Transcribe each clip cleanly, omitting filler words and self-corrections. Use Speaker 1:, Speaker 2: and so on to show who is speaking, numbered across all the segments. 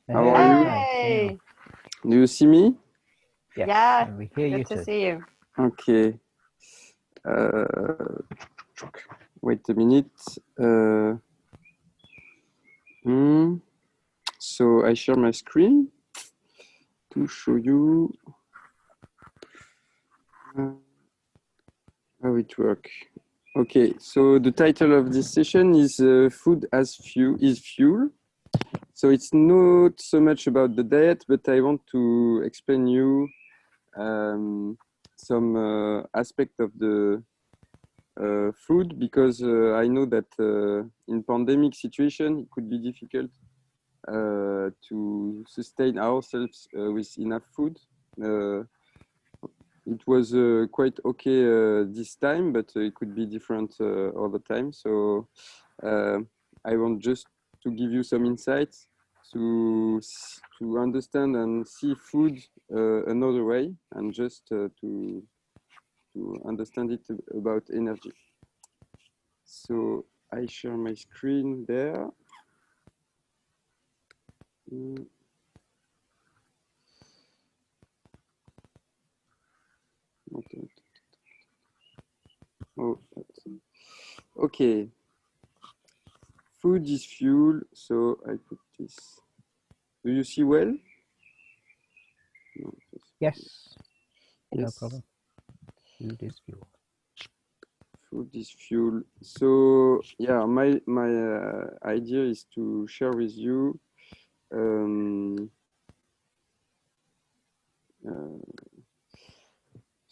Speaker 1: How are you?
Speaker 2: Hey.
Speaker 1: Do you see me?
Speaker 3: Yes,
Speaker 2: Yeah,
Speaker 3: and we hear you
Speaker 2: good to
Speaker 3: too.
Speaker 2: see you.
Speaker 1: Okay. Wait a minute. So I share my screen to show you how it works. Okay, so the title of this session is Food as Fuel. So it's not so much about the diet, but I want to explain you some aspect of the food, because I know that in pandemic situation it could be difficult to sustain ourselves with enough food. It was quite okay this time, but it could be different all the time. So I want just to give you some insights to understand and see food another way, and just to understand it about energy. So I share my screen there. Oh, okay. Food is fuel, so I put this. Do you see well? No,
Speaker 3: Yes,
Speaker 1: yes.
Speaker 3: No problem. Food is fuel.
Speaker 1: Food is fuel. So yeah, my idea is to share with you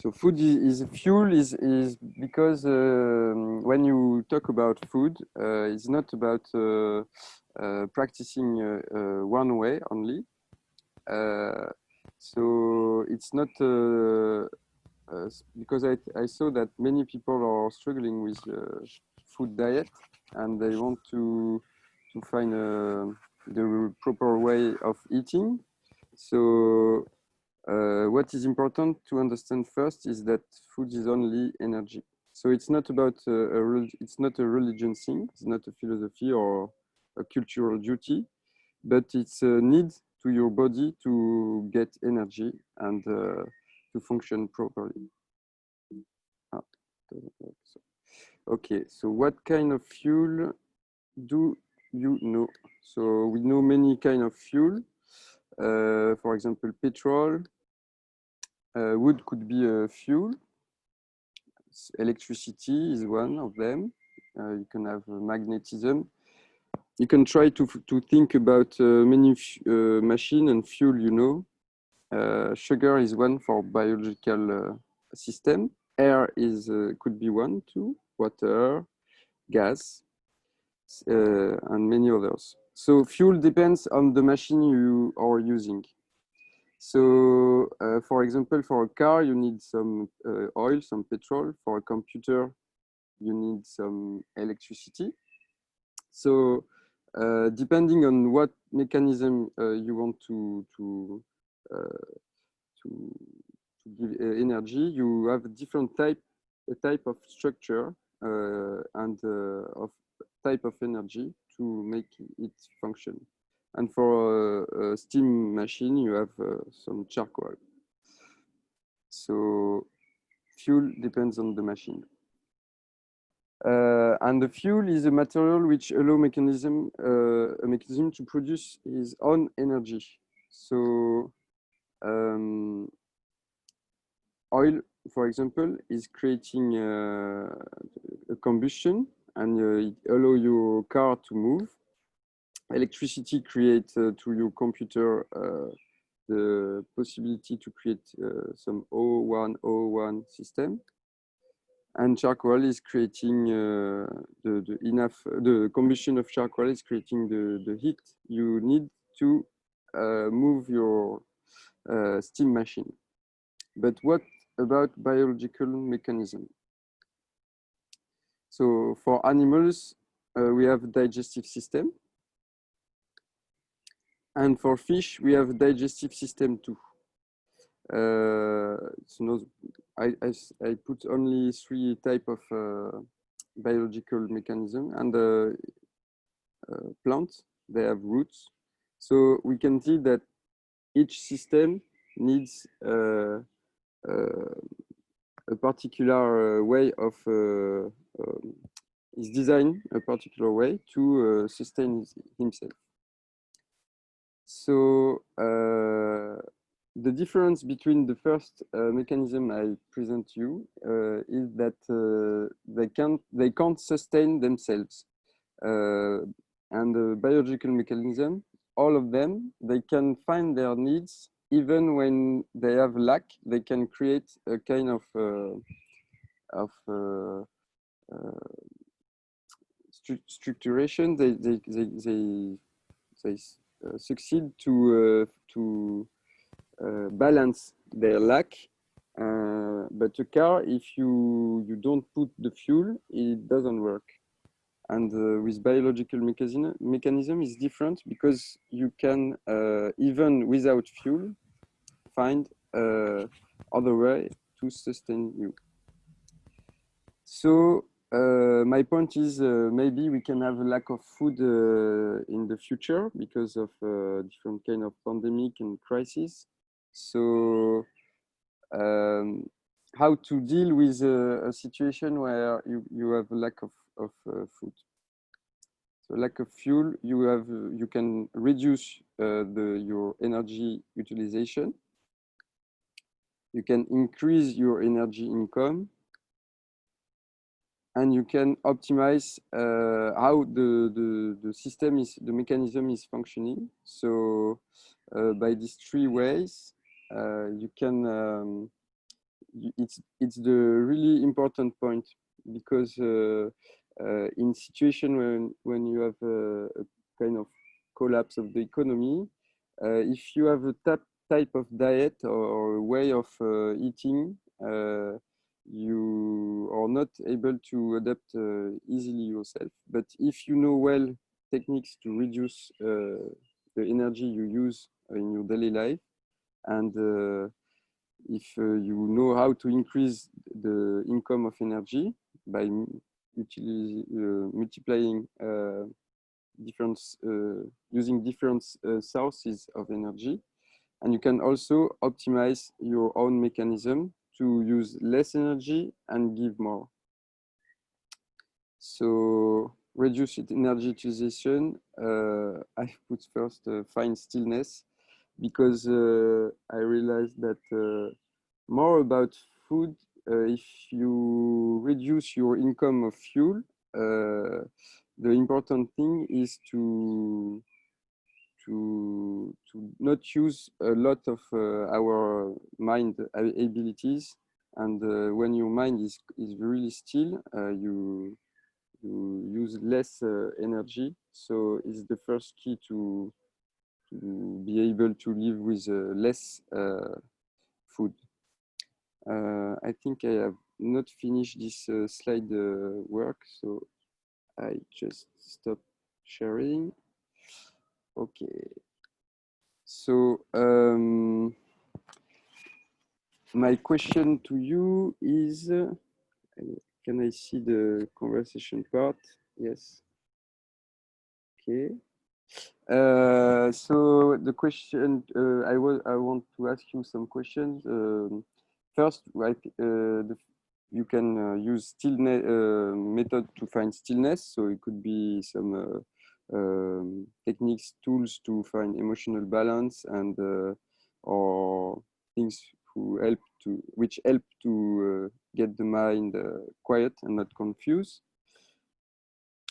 Speaker 1: so food is fuel is because when you talk about food, it's not about practicing one way only. So it's not because I saw that many people are struggling with food diet, and they want to find the proper way of eating. So what is important to understand first is that food is only energy. So it's not about it's not a religion thing. It's not a philosophy or a cultural duty, but it's a need to your body to get energy and to function properly. Okay, so what kind of fuel do you know? So we know many kind of fuel. For example, petrol. Wood could be a fuel. Electricity is one of them. You can have magnetism. You can try to think about many machine and fuel, you know. Sugar is one for biological system. Air is could be one too. Water, gas, and many others. So fuel depends on the machine you are using. So for example, for a car, you need some oil, some petrol. For a computer, you need some electricity. So depending on what mechanism you want to give energy, you have a type of structure and of type of energy to make it function. And for a steam machine, you have some charcoal. So fuel depends on the machine. And the fuel is a material which allows a mechanism to produce its own energy. So oil, for example, is creating a combustion, and it allows your car to move. Electricity creates to your computer the possibility to create some O1 system. And charcoal is creating the combustion of charcoal is creating the heat you need to move your steam machine. But what about biological mechanism? So for animals, we have digestive system. And for fish, we have digestive system too. So I put only 3 type of biological mechanism, and plants, they have roots. So we can see that each system needs a particular way of is designed a particular way to sustain himself. So the difference between the first mechanism I present you is that they can't sustain themselves, and the biological mechanism, all of them, they can find their needs even when they have lack. They can create a kind of structuration. They succeed to balance their lack. But a car, if you don't put the fuel, it doesn't work. And with biological mechanism is different, because you can even without fuel find other way to sustain you. So my point is maybe we can have a lack of food in the future because of different kind of pandemic and crisis. So how to deal with a situation where you have a lack of food. So lack of fuel, you can reduce your energy utilization. You can increase your energy income, and you can optimize how the system is, the mechanism is functioning. So by these three ways, you can. It's the really important point, because in situation when you have a kind of collapse of the economy, if you have a type of diet or a way of eating, you are not able to adapt easily yourself. But if you know well techniques to reduce the energy you use in your daily life, and if you know how to increase the income of energy by multiplying using different sources of energy, and you can also optimize your own mechanism to use less energy and give more. So reduce energy utilization. I put first find stillness, because I realized that more about food, if you reduce your income of fuel, the important thing is to not use a lot of our mind abilities. And when your mind is really still, you use less energy. So it's the first key to be able to live with less food. I think I have not finished this slide work, so I just stop sharing. Okay. So my question to you is, can I see the conversation part? Yes. Okay. So the question, I want to ask you some questions. First, like you can use stillness method to find stillness. So it could be some techniques, tools to find emotional balance, and or things which help to get the mind quiet and not confused.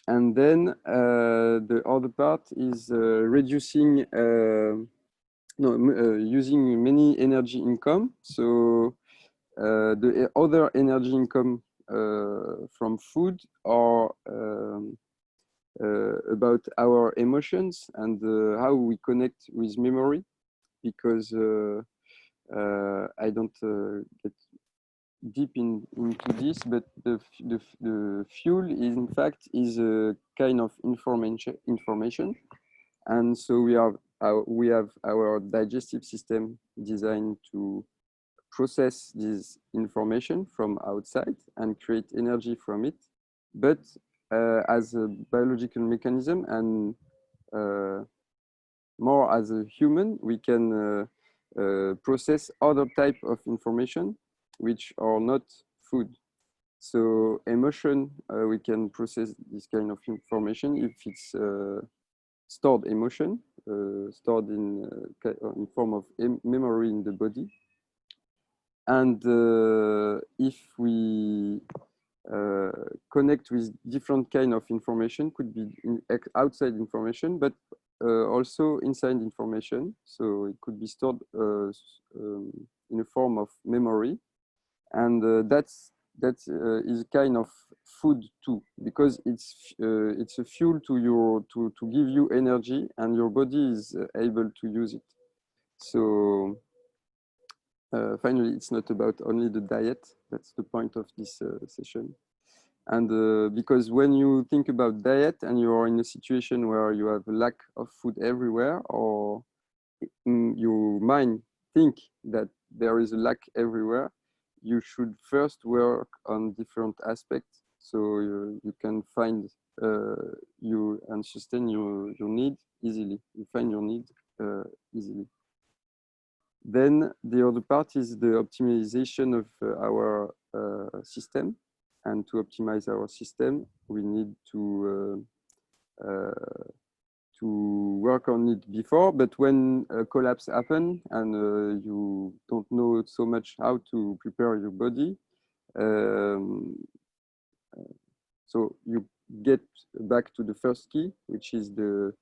Speaker 1: And then the other part is reducing, using many energy income. So the other energy income from food are about our emotions and how we connect with memory, because I don't get deep into this, but the fuel is, in fact, is a kind of information, and so we have our digestive system designed to process this information from outside and create energy from it, but as a biological mechanism, and more as a human, we can process other type of information which are not food. So emotion, we can process this kind of information if it's stored emotion, stored in form of memory in the body. And if we connect with different kind of information, could be outside information, but also inside information. So it could be stored in a form of memory, and that is kind of food too, because it's a fuel to give you energy, and your body is able to use it. So finally, it's not about only the diet. That's the point of this session. And because when you think about diet and you are in a situation where you have a lack of food everywhere, or your mind think that there is a lack everywhere, you should first work on different aspects so you can find you and sustain your need easily. You find your need easily. Then the other part is the optimization of our system. And to optimize our system, we need to work on it before. But when a collapse happens and you don't know so much how to prepare your body, so you get back to the first key, which is the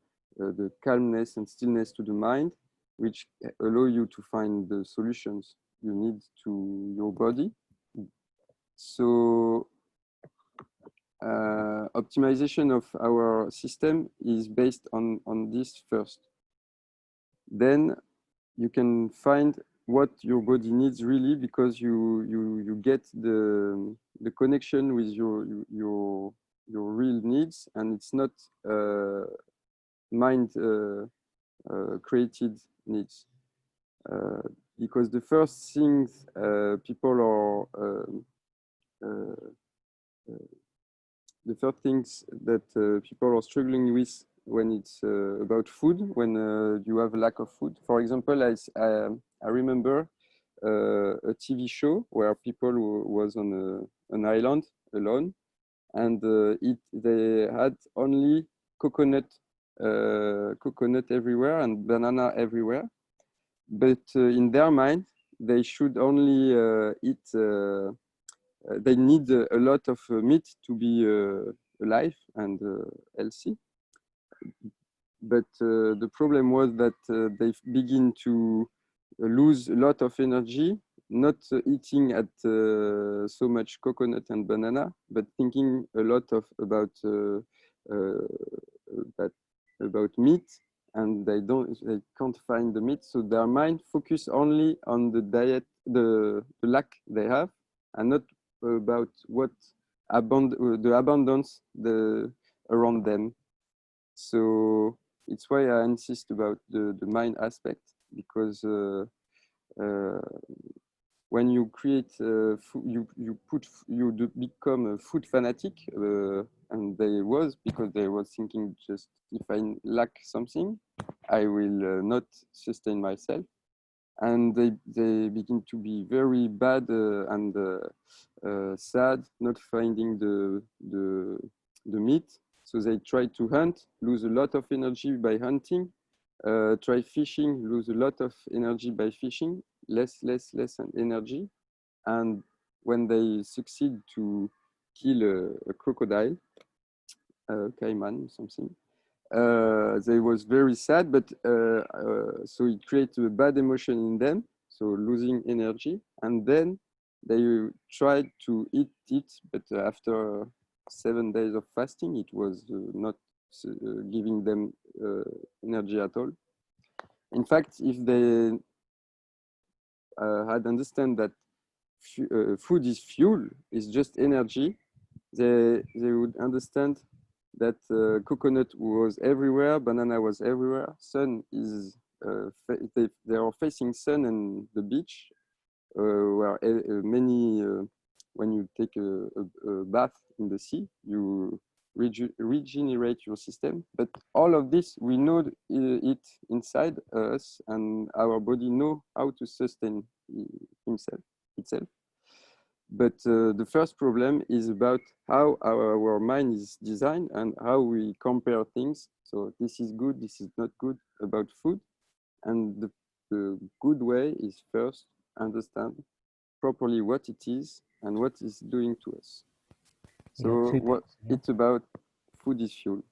Speaker 1: calmness and stillness to the mind, which allow you to find the solutions you need to your body. So optimization of our system is based on this first. Then you can find what your body needs really, because you get the connection with your real needs, and it's not mind created needs. Because the first things people are the first things that people are struggling with when it's about food, when you have a lack of food. For example, I remember a TV show where people was on an island alone, and they had only coconut everywhere and banana everywhere. But in their mind, they should only eat. They need a lot of meat to be alive and healthy. But the problem was that they begin to lose a lot of energy, not eating at so much coconut and banana, but thinking a lot about meat, and they can't find the meat, so their mind focus only on the diet, the lack they have, and not about what the abundance around them. So it's why I insist about the mind aspect, because when you create food, you become a food fanatic, and because they was thinking, just if I lack something, I will not sustain myself, and they begin to be very bad and sad, not finding the meat. So they try to hunt, lose a lot of energy by hunting, try fishing, lose a lot of energy by fishing, less energy. And when they succeed to kill a crocodile, caiman, something, they was very sad, but so it creates a bad emotion in them, so losing energy, and then they tried to eat it, but after 7 days of fasting, it was not giving them energy at all. In fact, if they had understand that food is fuel, is just energy, they would understand that coconut was everywhere, banana was everywhere, sun is, they are facing sun and the beach, where many, when you take a bath in the sea, you regenerate your system. But all of this, we know it inside us, and our body know how to sustain itself. But the first problem is about how our mind is designed and how we compare things. So this is good, this is not good about food. And the good way is first understand properly what it is and what it's doing to us. So what it's about, food is fuel.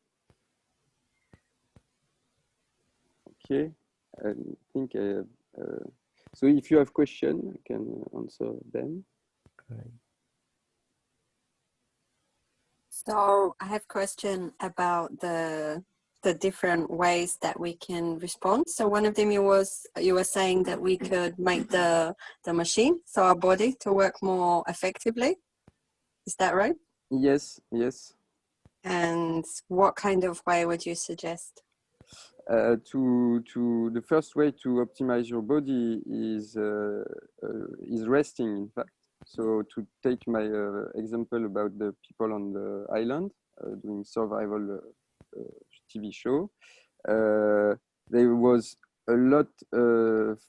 Speaker 1: Okay, I think I have, so if you have questions, I can answer them.
Speaker 3: Great.
Speaker 2: So I have a question about the different ways that we can respond. So one of them you were saying that we could make the machine, so our body, to work more effectively. Is that right?
Speaker 1: Yes, yes.
Speaker 2: And what kind of way would you suggest?
Speaker 1: To the first way to optimize your body is resting, in fact. So to take my example about the people on the island doing survival TV show, there was a lot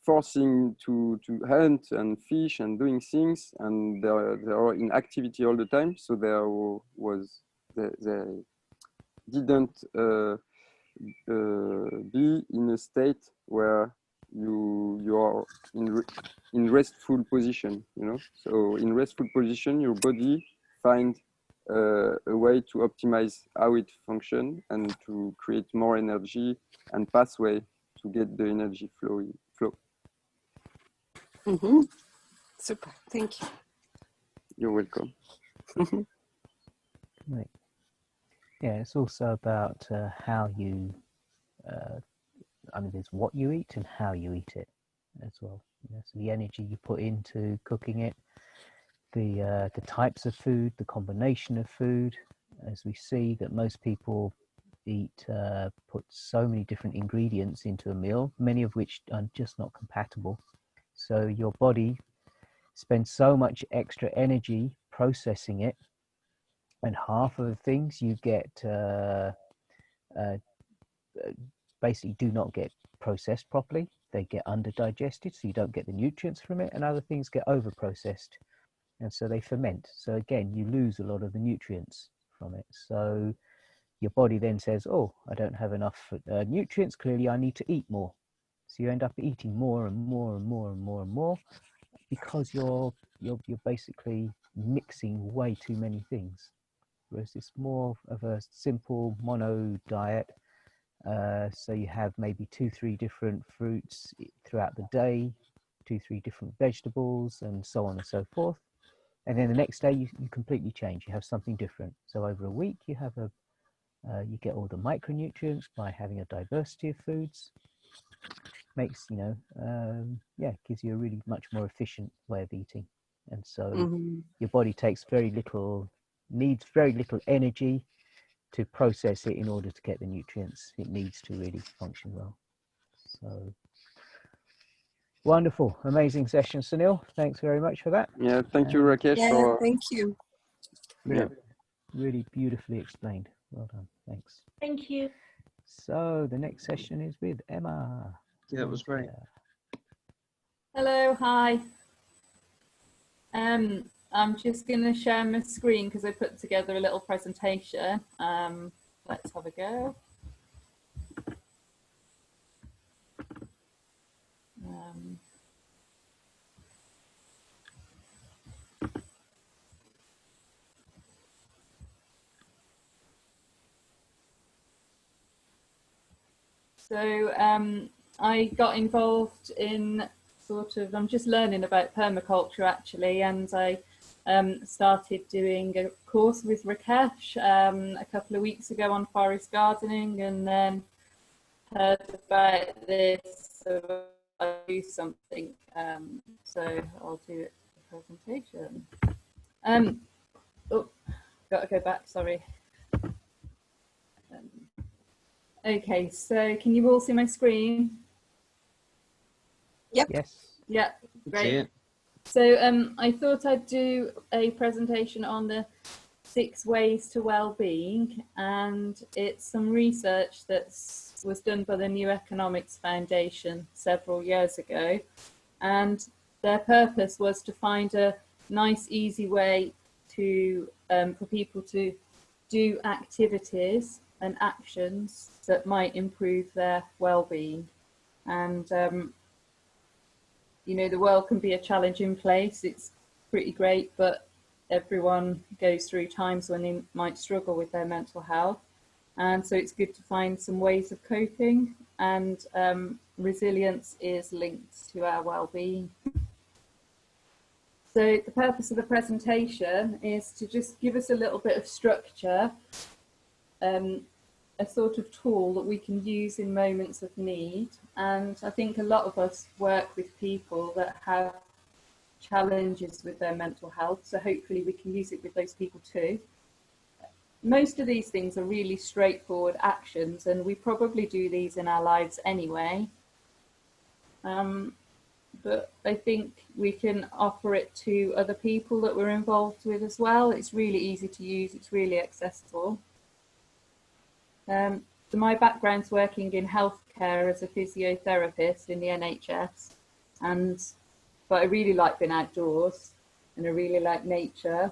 Speaker 1: forcing to hunt and fish and doing things, and they are in activity all the time. So they didn't be in a state where you are in restful position, you know. So in restful position, your body find a way to optimize how it functions and to create more energy and pathway to get the energy flow.
Speaker 2: Mm-hmm. Super, thank you.
Speaker 1: You're welcome.
Speaker 3: Right. Yeah, it's also about how you, I mean, there's what you eat and how you eat it as well. You know, so the energy you put into cooking it, the types of food, the combination of food, as we see that most people eat, put so many different ingredients into a meal, many of which are just not compatible. So your body spends so much extra energy processing it, and half of the things you get basically do not get processed properly. They get under-digested, so you don't get the nutrients from it, and other things get over-processed, and so they ferment. So again, you lose a lot of the nutrients from it. So your body then says, oh, I don't have enough nutrients, clearly I need to eat more. So you end up eating more and more and more and more and more, because you're basically mixing way too many things. Whereas it's more of a simple mono diet. So you have maybe 2-3 different fruits throughout the day, 2-3 different vegetables, and so on and so forth. And then the next day you completely change. You have something different. So over a week you have you get all the micronutrients by having a diversity of foods. Makes, you know, gives you a really much more efficient way of eating. And so your body needs very little energy to process it in order to get the nutrients it needs to really function well. So wonderful, amazing session, Sunil. Thanks very much for that.
Speaker 1: Yeah, thank you, Rakesh.
Speaker 2: Yeah, thank you.
Speaker 1: Yeah,
Speaker 3: really beautifully explained. Well done. Thanks.
Speaker 4: Thank you.
Speaker 3: So the next session is with Emma.
Speaker 5: Yeah, it was great.
Speaker 4: Hello, hi. I'm just going to share my screen because I put together a little presentation. Let's have a go. So I got involved in I'm just learning about permaculture actually, and I started doing a course with Rakesh a couple of weeks ago on forest gardening, and then heard about this, so I'll do something. So I'll do a presentation. Oh, got to go back, sorry. Okay, so can you all see my screen?
Speaker 2: Yep.
Speaker 3: Yes.
Speaker 4: Yeah, great. So I thought I'd do a presentation on the 6 Ways to Wellbeing, and it's some research that was done by the New Economics Foundation several years ago, and their purpose was to find a nice, easy way to for people to do activities and actions that might improve their well-being. And you know, the world can be a challenging place. It's pretty great, but everyone goes through times when they might struggle with their mental health. And so it's good to find some ways of coping, and resilience is linked to our well-being. So the purpose of the presentation is to just give us a little bit of structure, a sort of tool that we can use in moments of need. And I think a lot of us work with people that have challenges with their mental health, so hopefully we can use it with those people too. Most of these things are really straightforward actions, and we probably do these in our lives anyway. But I think we can offer it to other people that we're involved with as well. It's really easy to use, it's really accessible. So my background's working in healthcare as a physiotherapist in the NHS, but I really like being outdoors, and I really like nature,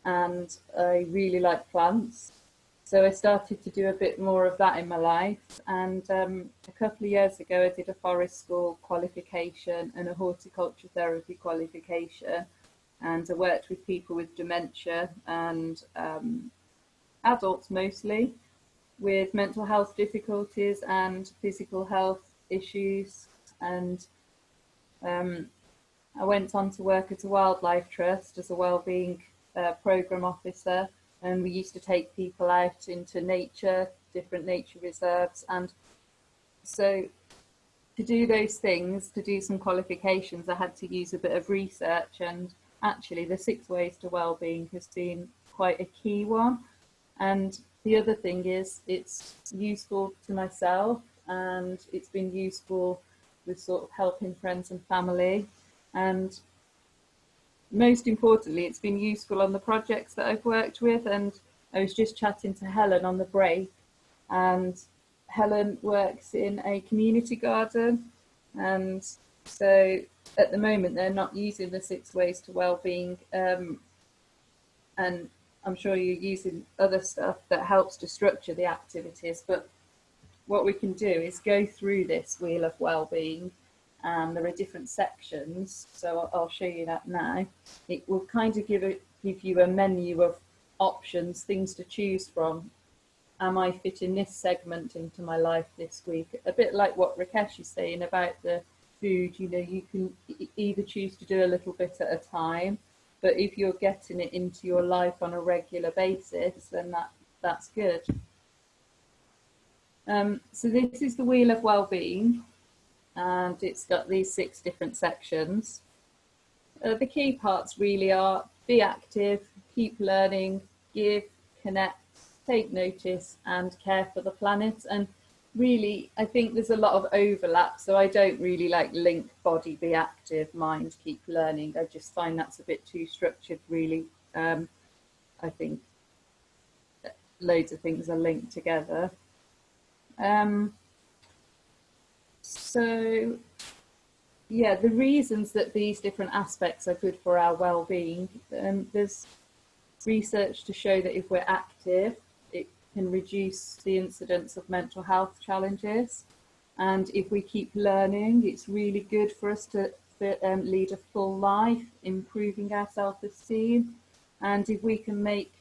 Speaker 4: and I really like plants. So I started to do a bit more of that in my life, and a couple of years ago I did a forest school qualification and a horticulture therapy qualification, and I worked with people with dementia and adults mostly, with mental health difficulties and physical health issues. And I went on to work at a wildlife trust as a wellbeing program officer, and we used to take people out into nature, different nature reserves. And so to do those things, to do some qualifications, I had to use a bit of research, and actually the 6 Ways to Wellbeing has been quite a key one. And the other thing is it's useful to myself, and it's been useful with sort of helping friends and family. And most importantly, it's been useful on the projects that I've worked with. And I was just chatting to Helen on the break, and Helen works in a community garden. And so at the moment, they're not using the 6 Ways to Wellbeing. And I'm sure you're using other stuff that helps to structure the activities. But what we can do is go through this wheel of well-being, and there are different sections, so I'll show you that now. It will kind of give you a menu of options, things to choose from. Am I fitting this segment into my life this week? A bit like what Rakesh is saying about the food, you know, you can either choose to do a little bit at a time, but if you're getting it into your life on a regular basis, then that's good. So this is the wheel of well-being, and it's got these 6 different sections. The key parts really are: be active, keep learning, give, connect, take notice, and care for the planet. And really, I think there's a lot of overlap, so I don't really like link body, be active, mind, keep learning. I just find that's a bit too structured, really. I think loads of things are linked together. So yeah, the reasons that these different aspects are good for our well-being, there's research to show that if we're active, it can reduce the incidence of mental health challenges. And if we keep learning, it's really good for us to lead a full life, improving our self-esteem. And if we can make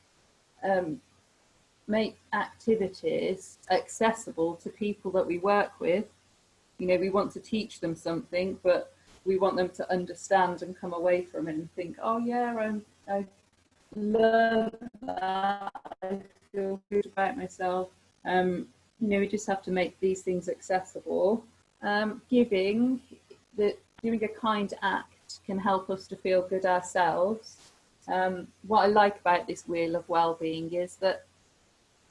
Speaker 4: activities accessible to people that we work with, you know, we want to teach them something, but we want them to understand and come away from it and think, oh yeah, I learned that, I feel good about myself. You know, we just have to make these things accessible. Doing a kind act can help us to feel good ourselves. What I like about this wheel of well-being is that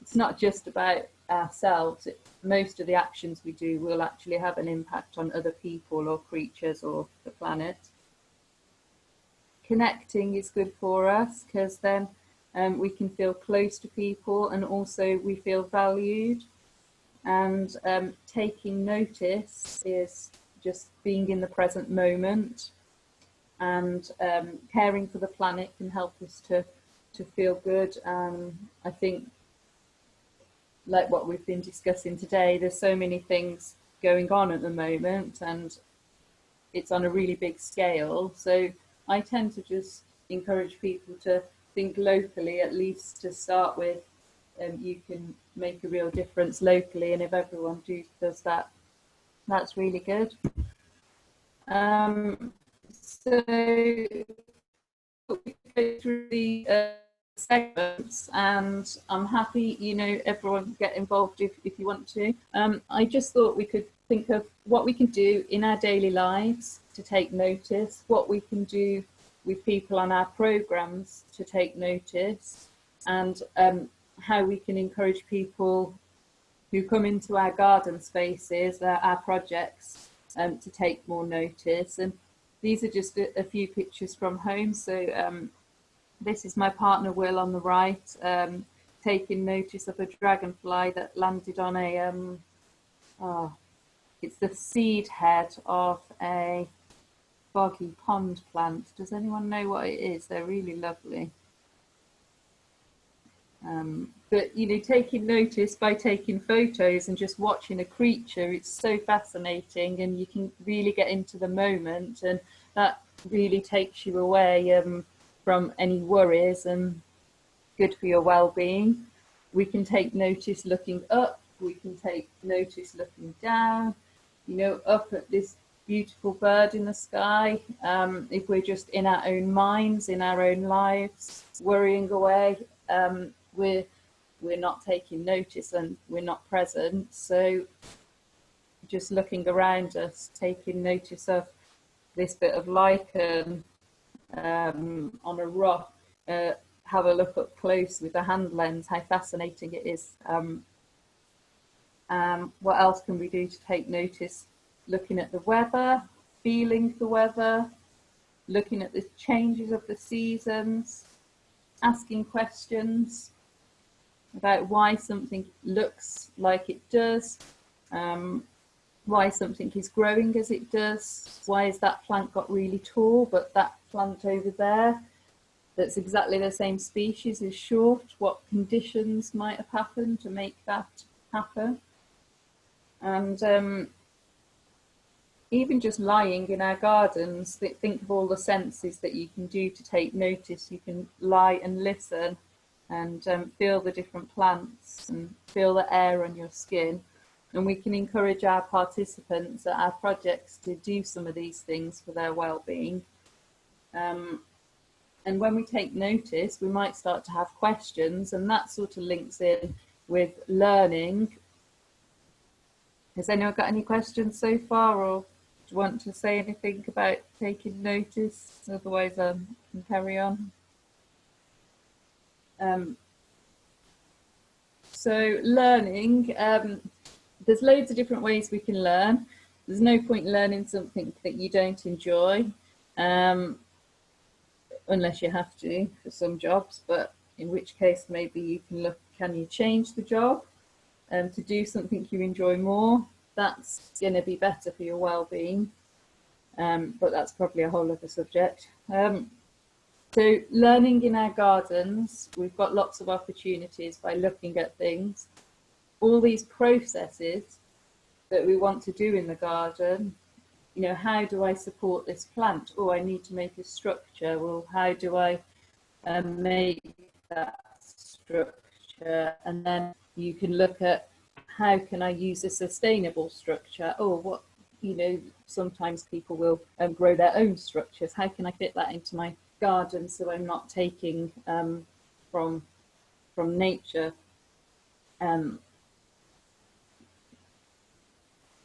Speaker 4: it's not just about ourselves. Most of the actions we do will actually have an impact on other people or creatures or the planet. Connecting is good for us, because then we can feel close to people, and also we feel valued. And taking notice is just being in the present moment, and caring for the planet can help us to feel good. I think, like what we've been discussing today, there's so many things going on at the moment, and it's on a really big scale. So I tend to just encourage people to think locally, at least to start with. You can make a real difference locally, and if everyone does that, that's really good. So we go through the segments, and I'm happy, you know, everyone can get involved if you want to. I just thought we could think of what we can do in our daily lives to take notice, what we can do with people on our programs to take notice, and how we can encourage people who come into our garden spaces, our projects, to take more notice. And these are just a few pictures from home. So this is my partner Will on the right, taking notice of a dragonfly that landed on a, it's the seed head of a boggy pond plant. Does anyone know what it is? They're really lovely. But, you know, taking notice by taking photos and just watching a creature, it's so fascinating, and you can really get into the moment, and that really takes you away from any worries, and good for your well-being. We can take notice looking up, we can take notice looking down, you know, up at this beautiful bird in the sky. If we're just in our own minds, in our own lives, worrying away, we're not taking notice and we're not present. So just looking around us, taking notice of this bit of lichen on a rock, have a look up close with the hand lens, how fascinating it is. What else can we do to take notice? Looking at the weather, feeling the weather, looking at the changes of the seasons, asking questions about why something looks like it does, why something is growing as it does, why has that plant got really tall but that plant over there that's exactly the same species is short, what conditions might have happened to make that happen. And even just lying in our gardens, think of all the senses that you can do to take notice. You can lie and listen and feel the different plants and feel the air on your skin. And we can encourage our participants at our projects to do some of these things for their well-being. And when we take notice, we might start to have questions, and that sort of links in with learning. Has anyone got any questions so far, or do you want to say anything about taking notice? Otherwise, I can carry on. So learning, there's loads of different ways we can learn. There's no point learning something that you don't enjoy, unless you have to for some jobs, but in which case maybe you can look, can you change the job to do something you enjoy more? That's going to be better for your well-being, but that's probably a whole other subject. So learning in our gardens, we've got lots of opportunities by looking at things. All these processes that we want to do in the garden, you know, how do I support this plant? Oh, I need to make a structure. Well, how do I make that structure? And then you can look at how can I use a sustainable structure? Oh, what, you know, sometimes people will grow their own structures. How can I fit that into my garden so I'm not taking from nature? And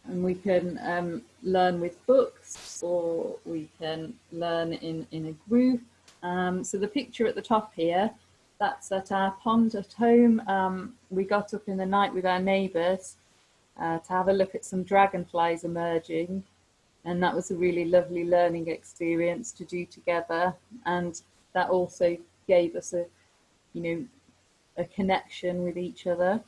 Speaker 4: we can learn with books, or we can learn in a group. So the picture at the top here, that's at our pond at home. We got up in the night with our neighbours to have a look at some dragonflies emerging, and that was a really lovely learning experience to do together. And that also gave us you know, a connection with each other.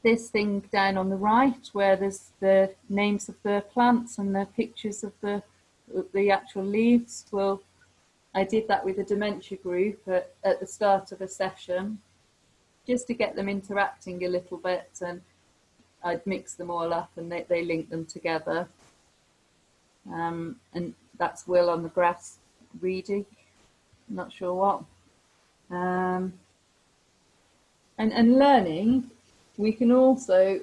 Speaker 4: This thing down on the right, where there's the names of the plants and the pictures of the actual leaves, well, I did that with a dementia group at the start of a session, just to get them interacting a little bit, and I'd mix them all up and they link them together. And that's Will on the grass reading, not sure what. And learning, we can also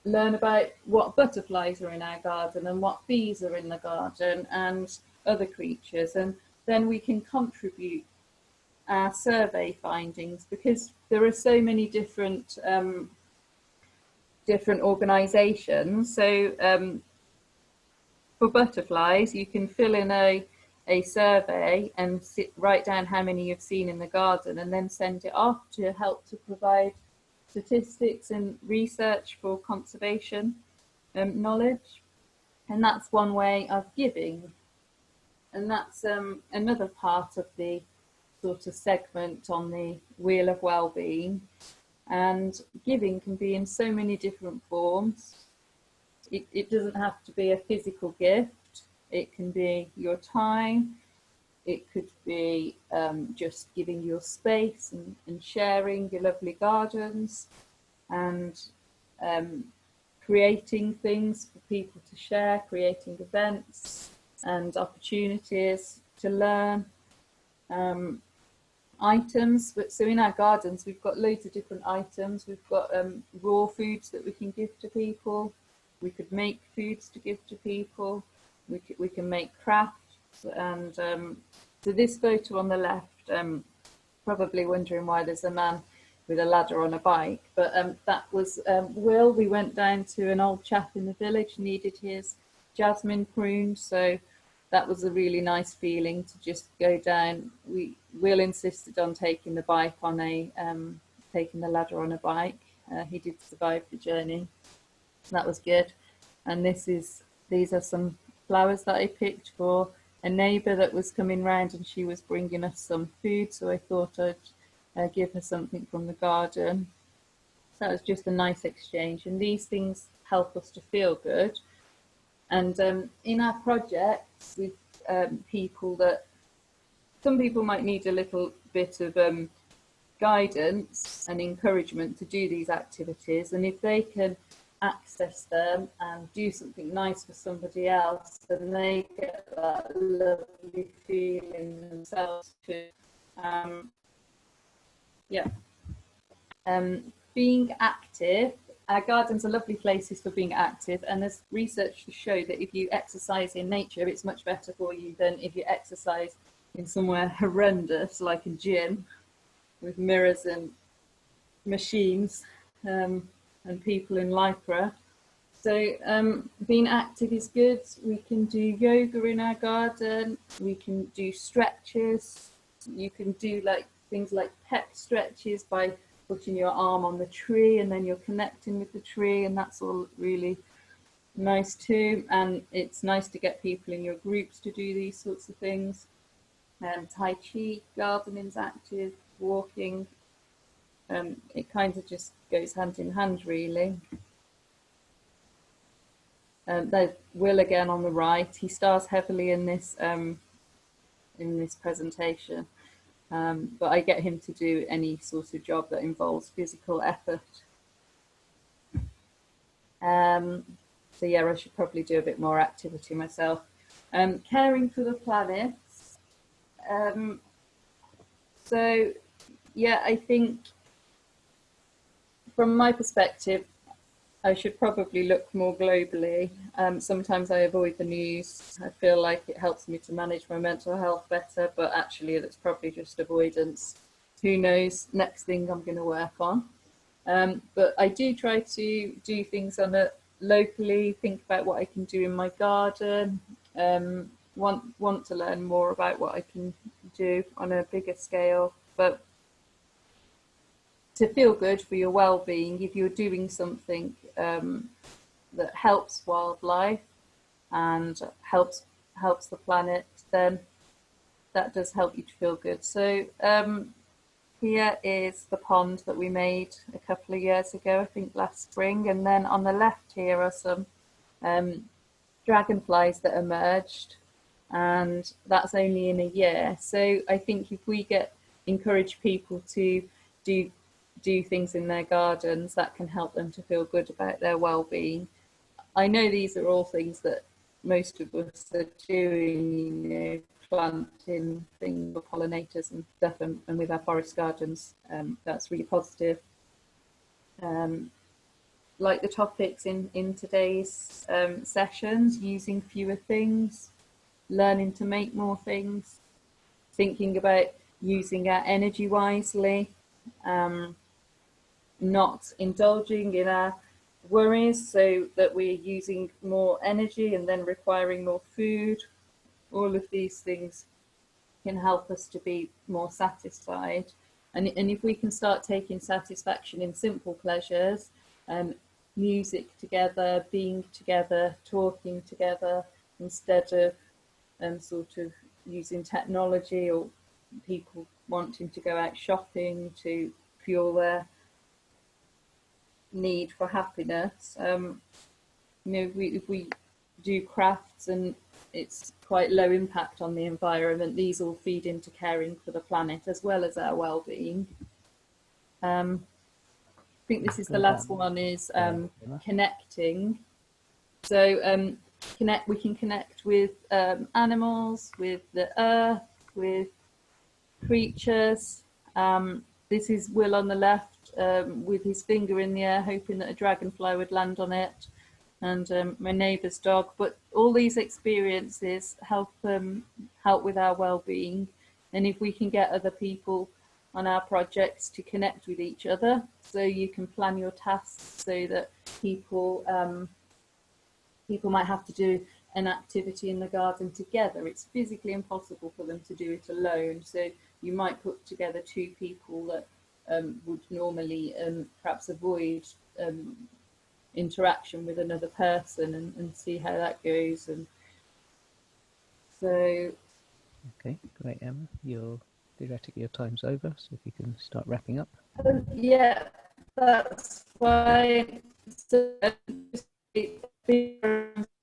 Speaker 4: learn about what butterflies are in our garden and what bees are in the garden and other creatures, and then we can contribute our survey findings, because there are so many different organisations. So for butterflies, you can fill in a survey and write down how many you've seen in the garden, and then send it off to help to provide statistics and research for conservation knowledge. And that's one way of giving. And that's another part of the sort of segment on the wheel of well-being. And giving can be in so many different forms. It doesn't have to be a physical gift. It can be your time. It could be just giving your space and sharing your lovely gardens, and creating things for people to share, creating events and opportunities to learn. Items, so in our gardens we've got loads of different items. We've got raw foods that we can give to people. We could make foods to give to people. We can make crafts. And so this photo on the left, probably wondering why there's a man with a ladder on a bike, but that was Will. We went down to an old chap in the village, needed his jasmine pruned, so that was a really nice feeling to just go down. Will insisted on taking the bike on taking the ladder on a bike. He did survive the journey, so that was good. And these are some flowers that I picked for a neighbour that was coming round, and she was bringing us some food, so I thought I'd give her something from the garden. So that was just a nice exchange, and these things help us to feel good. And in our projects with people, that some people might need a little bit of guidance and encouragement to do these activities, and if they can access them and do something nice for somebody else, then they get that lovely feeling themselves too. Being active. Our gardens are lovely places for being active, and there's research to show that if you exercise in nature, it's much better for you than if you exercise in somewhere horrendous like a gym with mirrors and machines and people in lycra. So being active is good. We can do yoga in our garden. We can do stretches. You can do things like pec stretches by putting your arm on the tree, and then you're connecting with the tree, and that's all really nice too. And it's nice to get people in your groups to do these sorts of things. Tai Chi, gardening's active, walking. It kind of just goes hand in hand, really. There's Will again on the right. He stars heavily in this presentation. But I get him to do any sort of job that involves physical effort. So yeah, I should probably do a bit more activity myself. Caring for the planet. So yeah, I think from my perspective, I should probably look more globally. Sometimes I avoid the news. I feel like it helps me to manage my mental health better, but actually that's probably just avoidance. Who knows, next thing I'm going to work on. But I do try to do things locally, think about what I can do in my garden, want to learn more about what I can do on a bigger scale. But to feel good for your well-being, if you're doing something that helps wildlife and helps the planet, then that does help you to feel good. So here is the pond that we made a couple of years ago, I think last spring. And then on the left here are some dragonflies that emerged, and that's only in a year. So I think if we encourage people to do things in their gardens, that can help them to feel good about their well-being. I know these are all things that most of us are doing, you know, planting things for pollinators and stuff, and with our forest gardens, that's really positive. Like the topics in today's sessions, using fewer things, learning to make more things, thinking about using our energy wisely, not indulging in our worries so that we're using more energy and then requiring more food. All of these things can help us to be more satisfied. And if we can start taking satisfaction in simple pleasures, music together, being together, talking together, instead of sort of using technology or people wanting to go out shopping to fuel their need for happiness. You know, if we do crafts and it's quite low impact on the environment, these all feed into caring for the planet as well as our well-being. I think this is the last one, is connecting. So we can connect with animals, with the earth, with creatures. This is Will on the left, with his finger in the air, hoping that a dragonfly would land on it, and my neighbour's dog. But all these experiences help with our well-being. And if we can get other people on our projects to connect with each other, so you can plan your tasks so that people might have to do an activity in the garden together. It's physically impossible for them to do it alone. So you might put together two people that would normally perhaps avoid interaction with another person, and see how that goes. And so,
Speaker 3: okay, great, Emma. Theoretically your time's over, so if you can start wrapping up.
Speaker 4: Yeah, that's fine. So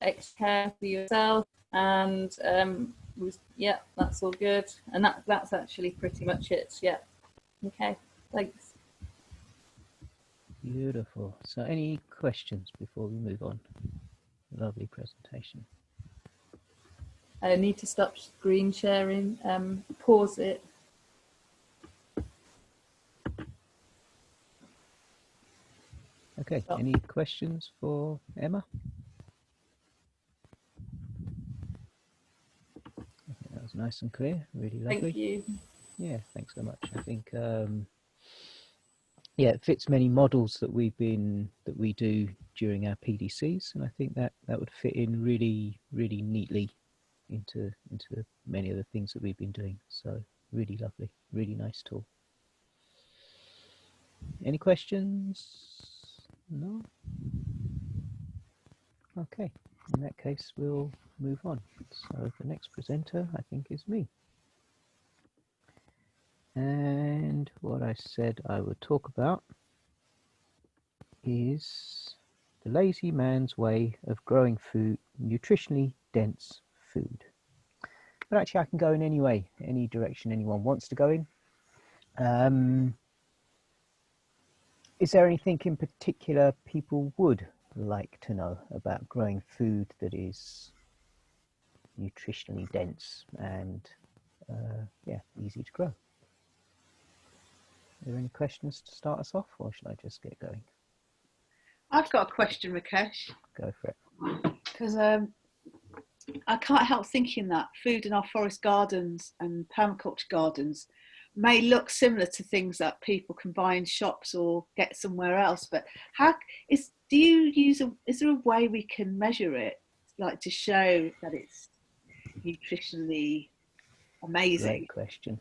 Speaker 4: extra care for yourself, and yeah, that's all good. And that's actually pretty much it. Yeah. Okay, thanks.
Speaker 3: Beautiful. So any questions before we move on? Lovely presentation.
Speaker 4: I need to stop screen sharing. Pause it.
Speaker 3: Okay,
Speaker 4: Stop.
Speaker 3: Any questions for Emma? I think that was nice and clear, really lovely.
Speaker 4: Thank you.
Speaker 3: Yeah, thanks so much. I think yeah, it fits many models that we do during our PDCs, and I think that would fit in really neatly into many of the things that we've been doing. So really lovely, really nice tool. Any questions? No? Okay, in that case we'll move on. So the next presenter, I think, is me. And what I said I would talk about is the lazy man's way of growing food, nutritionally dense food. But actually I can go in any way, any direction anyone wants to go in. Is there anything in particular people would like to know about growing food that is nutritionally dense and yeah, easy to grow? Are there any questions to start us off, or should I just get going?
Speaker 5: I've got a question, Rakesh.
Speaker 3: Go for it.
Speaker 5: Because I can't help thinking that food in our forest gardens and permaculture gardens may look similar to things that people can buy in shops or get somewhere else. But is there a way we can measure it, like to show that it's nutritionally amazing?
Speaker 3: Great question.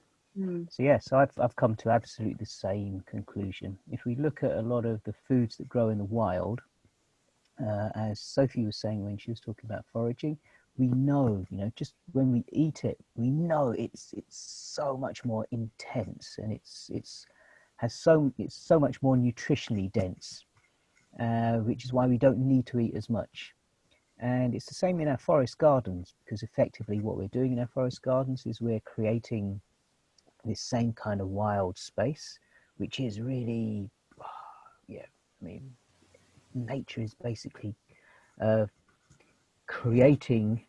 Speaker 3: So yes, I've come to absolutely the same conclusion. If we look at a lot of the foods that grow in the wild, as Sophie was saying when she was talking about foraging, we know, just when we eat it, we know it's so much more intense, and it's so much more nutritionally dense, which is why we don't need to eat as much. And it's the same in our forest gardens, because effectively what we're doing in our forest gardens is we're creating this same kind of wild space, which is really, nature is basically creating,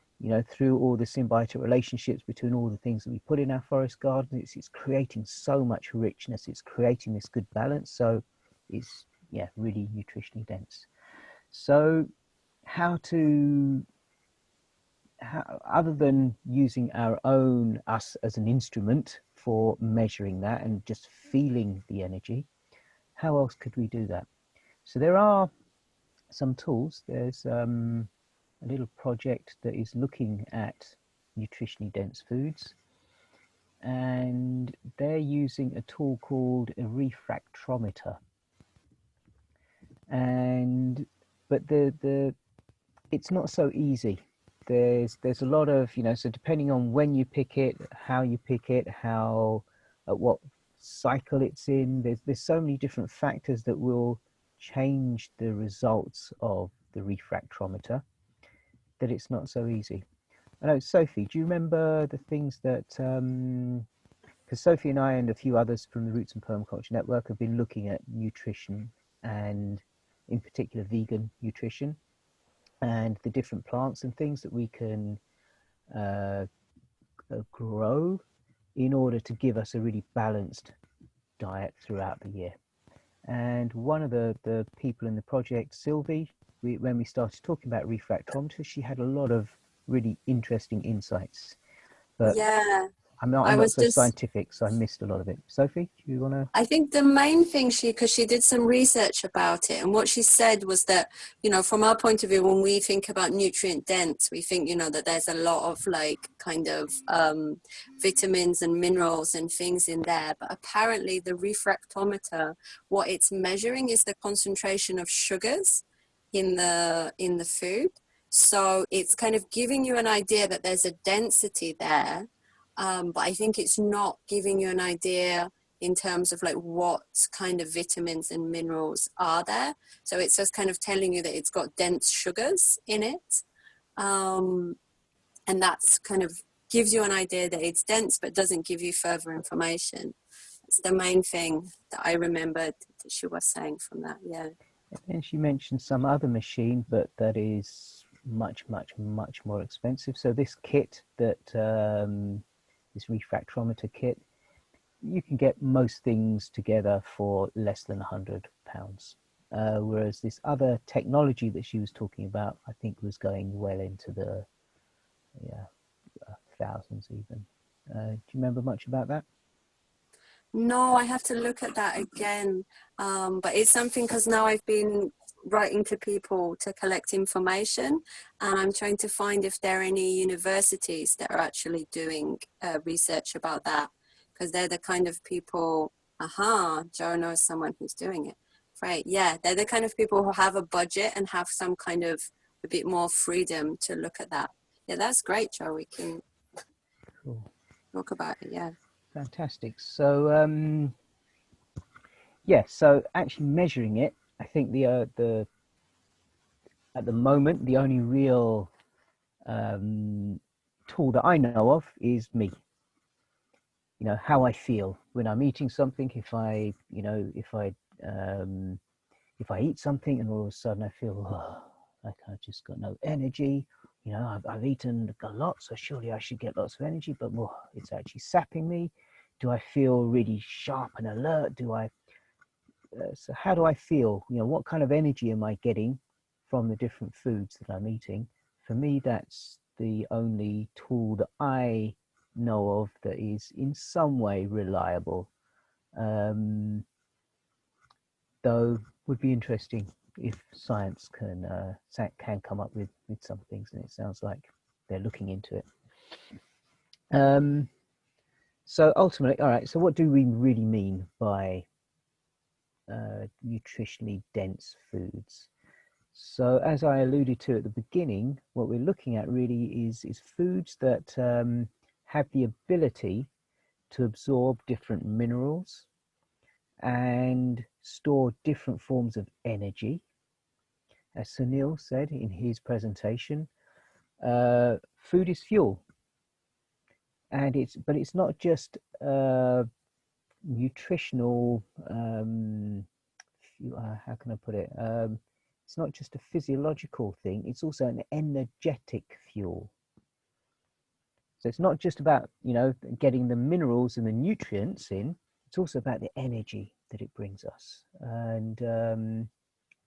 Speaker 3: through all the symbiotic relationships between all the things that we put in our forest garden, it's creating so much richness, it's creating this good balance. So it's, really nutritionally dense. So other than using us as an instrument for measuring that and just feeling the energy, how else could we do that? So there are some tools. There's a little project that is looking at nutritionally dense foods, and they're using a tool called a refractometer. But it's not so easy. There's a lot of, so depending on when you pick it, how you pick it, at what cycle it's in, there's so many different factors that will change the results of the refractometer that it's not so easy. I know, Sophie, do you remember the things that, because Sophie and I and a few others from the Roots and Permaculture Network have been looking at nutrition, and in particular vegan nutrition, and the different plants and things that we can grow in order to give us a really balanced diet throughout the year. And one of the people in the project, Sylvie, when we started talking about refractometers, she had a lot of really interesting insights. But
Speaker 2: Yeah,
Speaker 3: I'm not so scientific, so I missed a lot of it. Sophie, do you want to?
Speaker 2: I think the main thing because she did some research about it, and what she said was that, from our point of view, when we think about nutrient dense, we think, that there's a lot of vitamins and minerals and things in there. But apparently the refractometer, what it's measuring is the concentration of sugars in the food. So it's kind of giving you an idea that there's a density there. But I think it's not giving you an idea in terms of what kind of vitamins and minerals are there. So it's just kind of telling you that it's got dense sugars in it. And that's kind of gives you an idea that it's dense, but doesn't give you further information. It's the main thing that I remembered that she was saying from that, yeah.
Speaker 3: And she mentioned some other machine, but that is much, much, much more expensive. So this kit that, this refractometer kit, you can get most things together for less than £100. Whereas this other technology that she was talking about, I think was going well into the thousands even. Do you remember much about that?
Speaker 2: No, I have to look at that again. But it's something, because now I've been writing to people to collect information, and I'm trying to find if there are any universities that are actually doing research about that, because they're the kind of people, Joe knows someone who's doing it. Right, yeah, they're the kind of people who have a budget and have some kind of a bit more freedom to look at that. Yeah, that's great, Joe. We can talk about it, yeah.
Speaker 3: Fantastic. So, so actually measuring it, I think at the moment, the only real tool that I know of is me. How I feel when I'm eating something. If I eat something and all of a sudden I feel like I've just got no energy, I've eaten a lot, so surely I should get lots of energy, but it's actually sapping me. Do I feel really sharp and alert? So how do I feel? What kind of energy am I getting from the different foods that I'm eating? For me, that's the only tool that I know of that is in some way reliable. Though would be interesting if science can come up with some things, and it sounds like they're looking into it. So ultimately, all right, so what do we really mean by nutritionally dense foods? So as I alluded to at the beginning, what we're looking at really is foods that have the ability to absorb different minerals and store different forms of energy. As Sunil said in his presentation, food is fuel, and it's not just nutritional. How can I put it? It's not just a physiological thing. It's also an energetic fuel. So it's not just about, you know, getting the minerals and the nutrients in. It's also about the energy that it brings us, and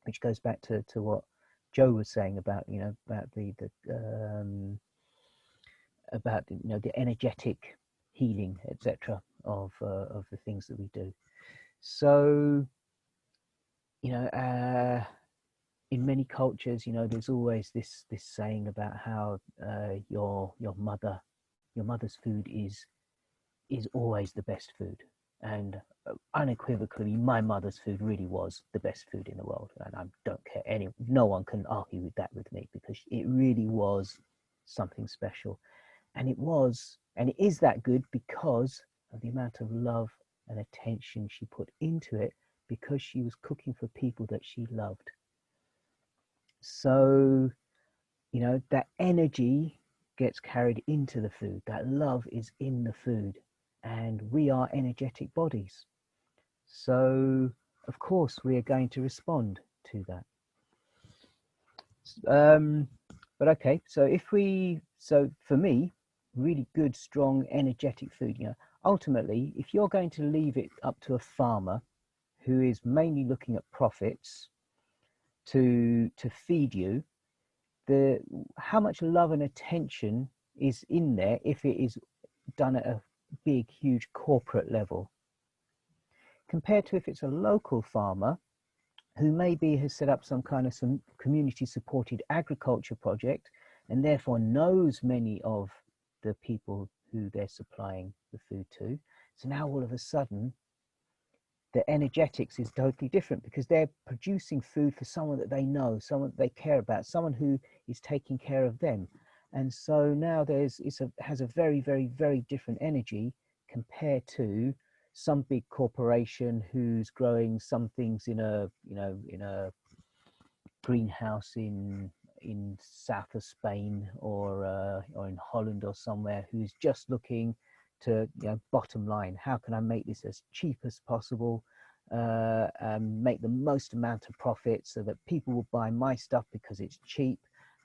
Speaker 3: which goes back to what Joe was saying about, you know, about you know, the energetic healing, etc., of the things that we do. So, you know, in many cultures, you know, there's always this saying about how your mother's food is always the best food, and unequivocally, my mother's food really was the best food in the world, and I don't care no one can argue with that with me, because it really was something special, and it is that good because of the amount of love and attention she put into it, because she was cooking for people that she loved. So, you know, that energy gets carried into the food, that love is in the food, and we are energetic bodies. So, of course, we are going to respond to that. But okay, so for me, really good, strong, energetic food, you know, ultimately, if you're going to leave it up to a farmer who is mainly looking at profits to feed you, how much love and attention is in there if it is done at a big, huge corporate level, compared to if it's a local farmer who maybe has set up some community supported agriculture project, and therefore knows many of the people who they're supplying the food to. So now all of a sudden the energetics is totally different, because they're producing food for someone that they know, someone they care about, someone who is taking care of them. And so now has a very, very, very different energy compared to some big corporation who's growing some things in a greenhouse in south of Spain, or in Holland or somewhere, who's just looking to, you know, bottom line, how can I make this as cheap as possible, make the most amount of profit so that people will buy my stuff because it's cheap,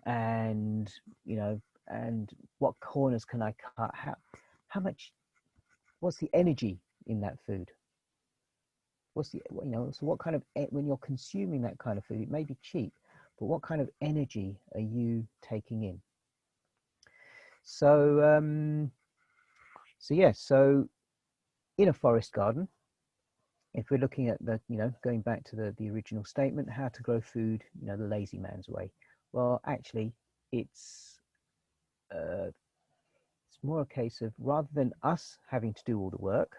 Speaker 3: and, you know, and what corners can I cut, how much, what's the energy in that food, what's the, you know, so what kind of, when you're consuming that kind of food, it may be cheap, but what kind of energy are you taking in? So so in a forest garden, if we're looking at the, you know, going back to the original statement, how to grow food, you know, the lazy man's way, well, actually it's more a case of, rather than us having to do all the work,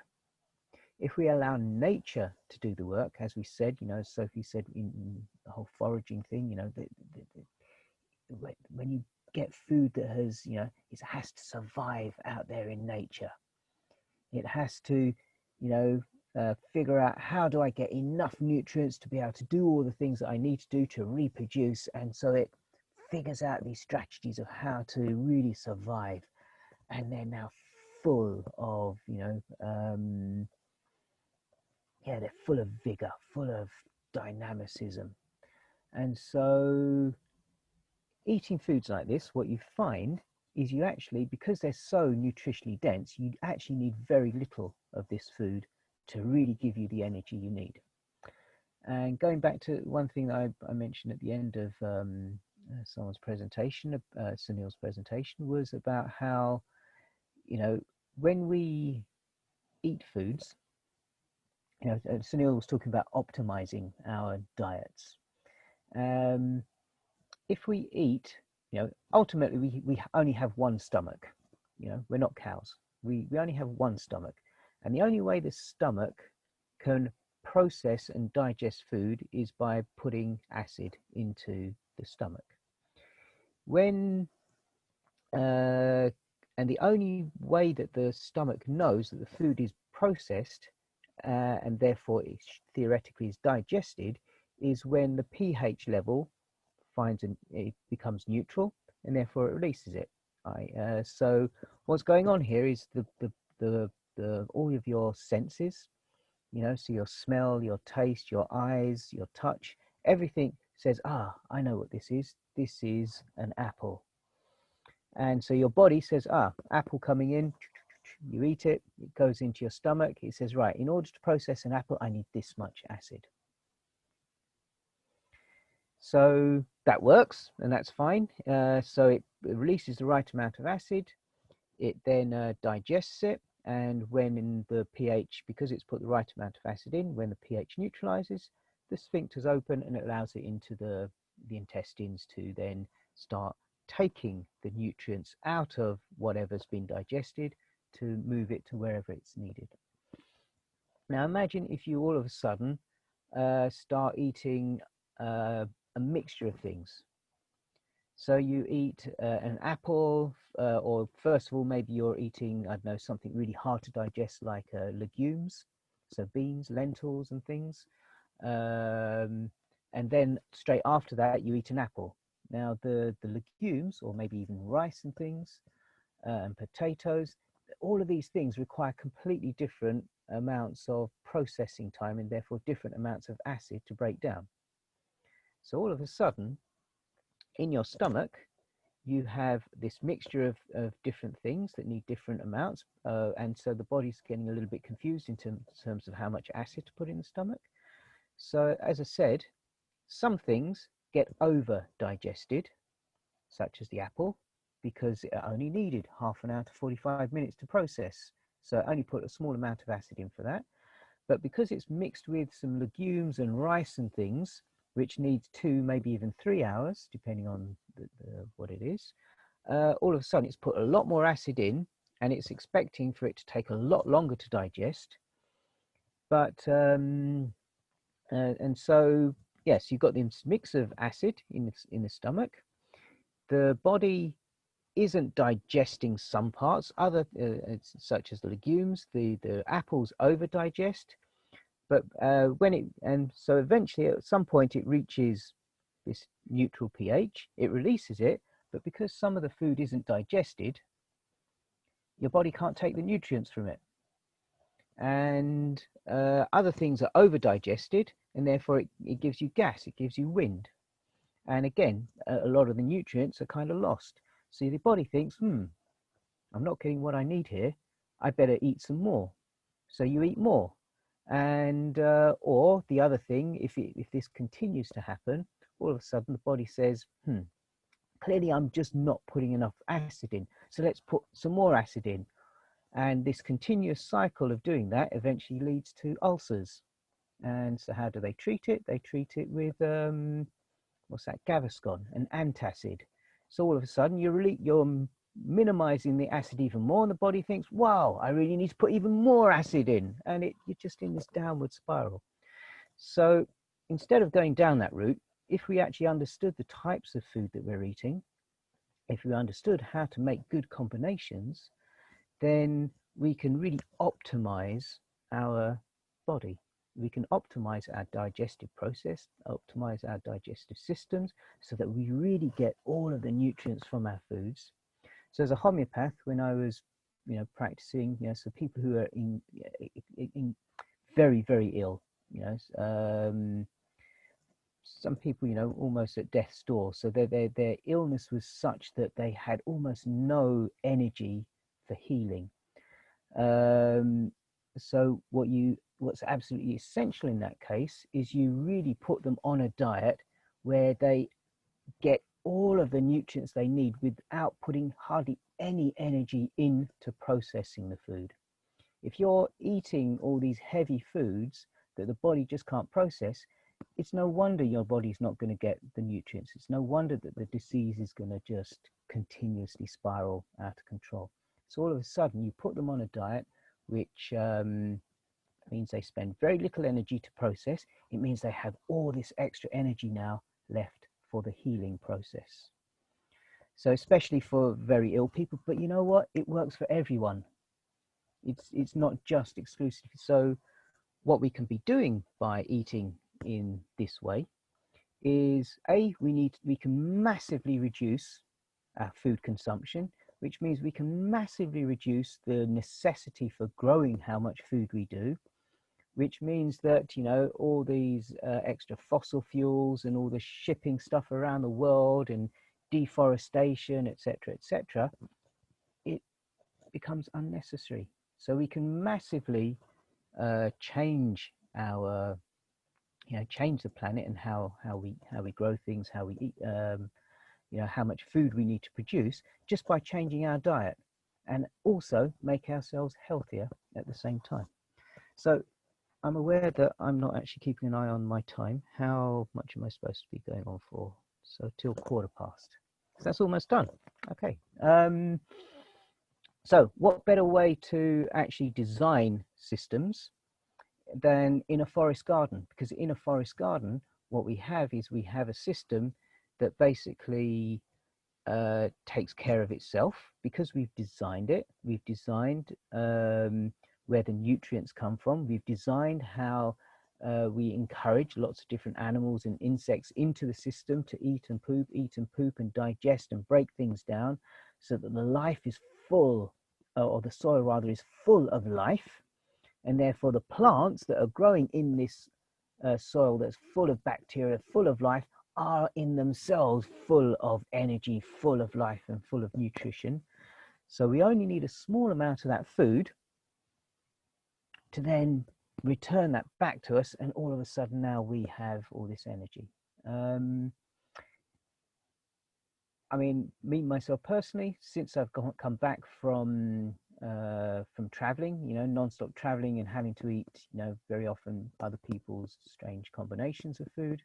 Speaker 3: if we allow nature to do the work, as we said, you know, as Sophie said in the whole foraging thing, you know, when you get food that has, you know, it has to survive out there in nature, it has to, you know, figure out, how do I get enough nutrients to be able to do all the things that I need to do to reproduce, and so it figures out these strategies of how to really survive, and they're now full of, you know, yeah, they're full of vigor, full of dynamicism. And so eating foods like this, what you find is you actually, because they're so nutritionally dense, you actually need very little of this food to really give you the energy you need. And going back to one thing that I mentioned at the end of someone's presentation, Sunil's presentation, was about how, you know, when we eat foods, you know, Sunil was talking about optimizing our diets. If we eat, you know, ultimately we only have one stomach, you know, we're not cows. We only have one stomach. And the only way the stomach can process and digest food is by putting acid into the stomach. When and the only way that the stomach knows that the food is processed and therefore it theoretically is digested is when the pH level it becomes neutral, and therefore it releases it. So what's going on here is the all of your senses, you know, so your smell, your taste, your eyes, your touch, everything says, ah, I know what this is. This is an apple. And so your body says, ah, apple coming in, you eat it, it goes into your stomach. It says, right, in order to process an apple, I need this much acid. So that works, and that's fine. So it releases the right amount of acid. It then digests it, and when in the pH, because it's put the right amount of acid in, when the pH neutralizes, the sphincter's open and it allows it into the intestines to then start taking the nutrients out of whatever's been digested to move it to wherever it's needed. Now imagine if you all of a sudden start eating a mixture of things. So you eat an apple, or first of all, maybe you're eating, I don't know, something really hard to digest like legumes, so beans, lentils and things. And then straight after that, you eat an apple. Now the legumes, or maybe even rice and things, and potatoes, all of these things require completely different amounts of processing time and therefore different amounts of acid to break down. So all of a sudden, in your stomach, you have this mixture of different things that need different amounts. And so the body's getting a little bit confused in terms of how much acid to put in the stomach. So as I said, some things get over digested, such as the apple, because it only needed half an hour to 45 minutes to process. So only put a small amount of acid in for that. But because it's mixed with some legumes and rice and things, which needs 2, maybe even 3 hours, depending on what it is, all of a sudden it's put a lot more acid in, and it's expecting for it to take a lot longer to digest. But, and so, yes, you've got this mix of acid in the stomach. The body isn't digesting some parts, such as the legumes. The apples over digest. But so eventually at some point it reaches this neutral pH, it releases it, but because some of the food isn't digested, your body can't take the nutrients from it. And other things are over digested, and therefore it gives you gas, it gives you wind. And again, a lot of the nutrients are kind of lost. So the body thinks, I'm not getting what I need here, I better eat some more. So you eat more. And or the other thing, if this continues to happen, all of a sudden the body says, clearly I'm just not putting enough acid in, so let's put some more acid in. And this continuous cycle of doing that eventually leads to ulcers. And so how do they treat it? They treat it with what's that, Gaviscon, an antacid. So all of a sudden you're minimizing the acid even more, and the body thinks, wow, I really need to put even more acid in, and you're just in this downward spiral. So instead of going down that route, if we actually understood the types of food that we're eating, if we understood how to make good combinations, then we can really optimize our body. We can optimize our digestive process, optimize our digestive systems, so that we really get all of the nutrients from our foods. So as a homeopath, when I was, practicing, so people who are in very, very ill, some people, almost at death's door. So their illness was such that they had almost no energy for healing. So what's absolutely essential in that case is you really put them on a diet where they get all of the nutrients they need without putting hardly any energy into processing the food. If you're eating all these heavy foods that the body just can't process, it's no wonder your body's not going to get the nutrients. It's no wonder that the disease is going to just continuously spiral out of control. So all of a sudden you put them on a diet which It means they spend very little energy to process. It means they have all this extra energy now left for the healing process. So especially for very ill people, but you know what? It works for everyone. It's not just exclusive. So what we can be doing by eating in this way is we can massively reduce our food consumption, which means we can massively reduce the necessity for growing how much food we do, which means that, you know, all these extra fossil fuels and all the shipping stuff around the world and deforestation, etc., it becomes unnecessary. So we can massively change our, you know, change the planet and how we grow things, how we eat, you know, how much food we need to produce, just by changing our diet, and also make ourselves healthier at the same time. So I'm aware that I'm not actually keeping an eye on my time. How much am I supposed to be going on for? So till 1/4 past. So that's almost done. Okay. So what better way to actually design systems than in a forest garden? Because in a forest garden, what we have is we have a system that basically takes care of itself, because we've designed it. We've designed where the nutrients come from. We've designed how we encourage lots of different animals and insects into the system to eat and poop and digest and break things down, so that the life is full, or the soil rather is full of life, and therefore the plants that are growing in this soil that's full of bacteria, full of life, are in themselves full of energy, full of life and full of nutrition. So we only need a small amount of that food to then return that back to us, and all of a sudden now we have all this energy. I mean, me myself personally, since I've come back from traveling, you know, non-stop traveling and having to eat, you know, very often other people's strange combinations of food,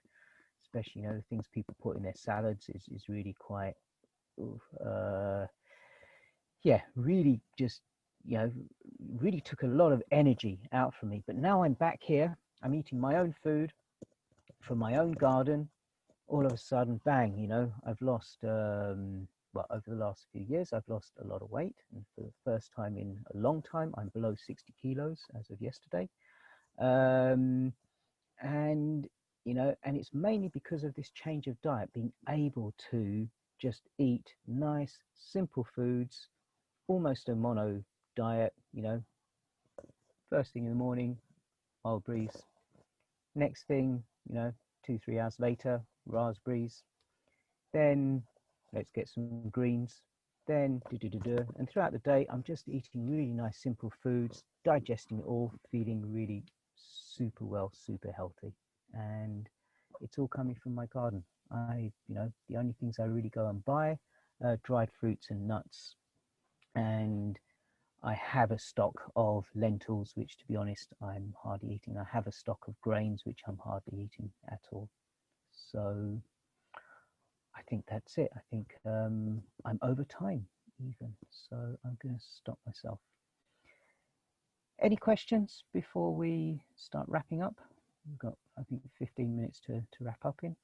Speaker 3: especially, you know, the things people put in their salads is really quite, yeah, really just, you know, really took a lot of energy out from me. But now I'm back here, I'm eating my own food from my own garden. All of a sudden, bang, you know, I've lost, well, over the last few years, I've lost a lot of weight. And for the first time in a long time, I'm below 60 kilos as of yesterday. And, you know, and it's mainly because of this change of diet, being able to just eat nice, simple foods, almost a mono diet, you know, first thing in the morning, mild breeze. Next thing, you know, 2-3 hours later, raspberries. Then let's get some greens. Then and throughout the day, I'm just eating really nice, simple foods, digesting it all, feeling really super well, super healthy. And it's all coming from my garden. You know, the only things I really go and buy are dried fruits and nuts. And I have a stock of lentils, which, to be honest, I'm hardly eating. I have a stock of grains, which I'm hardly eating at all. So I think that's it. I think I'm over time even, so I'm going to stop myself. Any questions before we start wrapping up? We've got, I think, 15 minutes to wrap up in.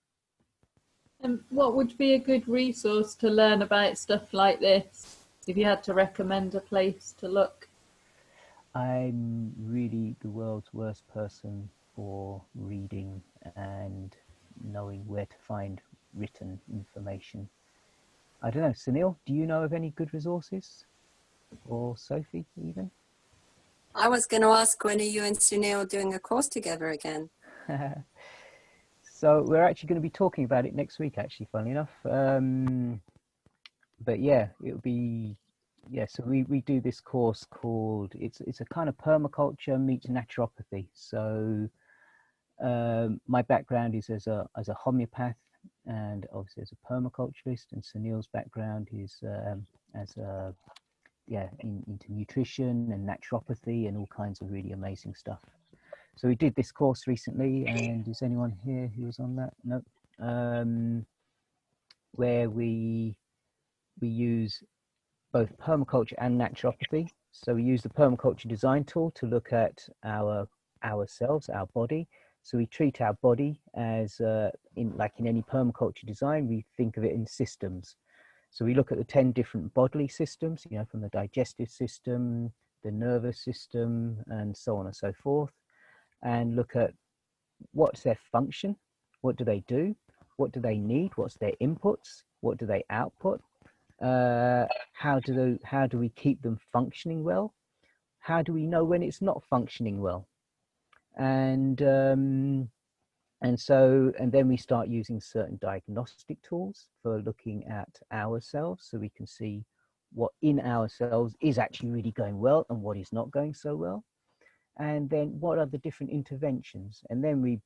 Speaker 4: What would be a good resource to learn about stuff like this, if you had to recommend a place to look?
Speaker 3: I'm really the world's worst person for reading and knowing where to find written information. I don't know, Sunil, do you know of any good resources? Or Sophie, even?
Speaker 2: I was going to ask, when are you and Sunil doing a course together again?
Speaker 3: So we're actually going to be talking about it next week, actually, funnily enough. But yeah, it'll be, yeah, so we do this course called, it's a kind of permaculture meets naturopathy. So my background is as a homeopath, and obviously as a permaculturist, and Sunil's background is as a, yeah, into nutrition and naturopathy and all kinds of really amazing stuff. So we did this course recently, and is anyone here who was on that? No. Where we use both permaculture and naturopathy. So we use the permaculture design tool to look at our ourselves, our body. So we treat our body as, like in any permaculture design, we think of it in systems. So we look at the 10 different bodily systems, you know, from the digestive system, the nervous system, and so on and so forth, and look at what's their function, what do they do, what do they need, what's their inputs, what do they output, how do we keep them functioning well, how do we know when it's not functioning well, and then we start using certain diagnostic tools for looking at ourselves, so we can see what in ourselves is actually really going well and what is not going so well, and then what are the different interventions. And then we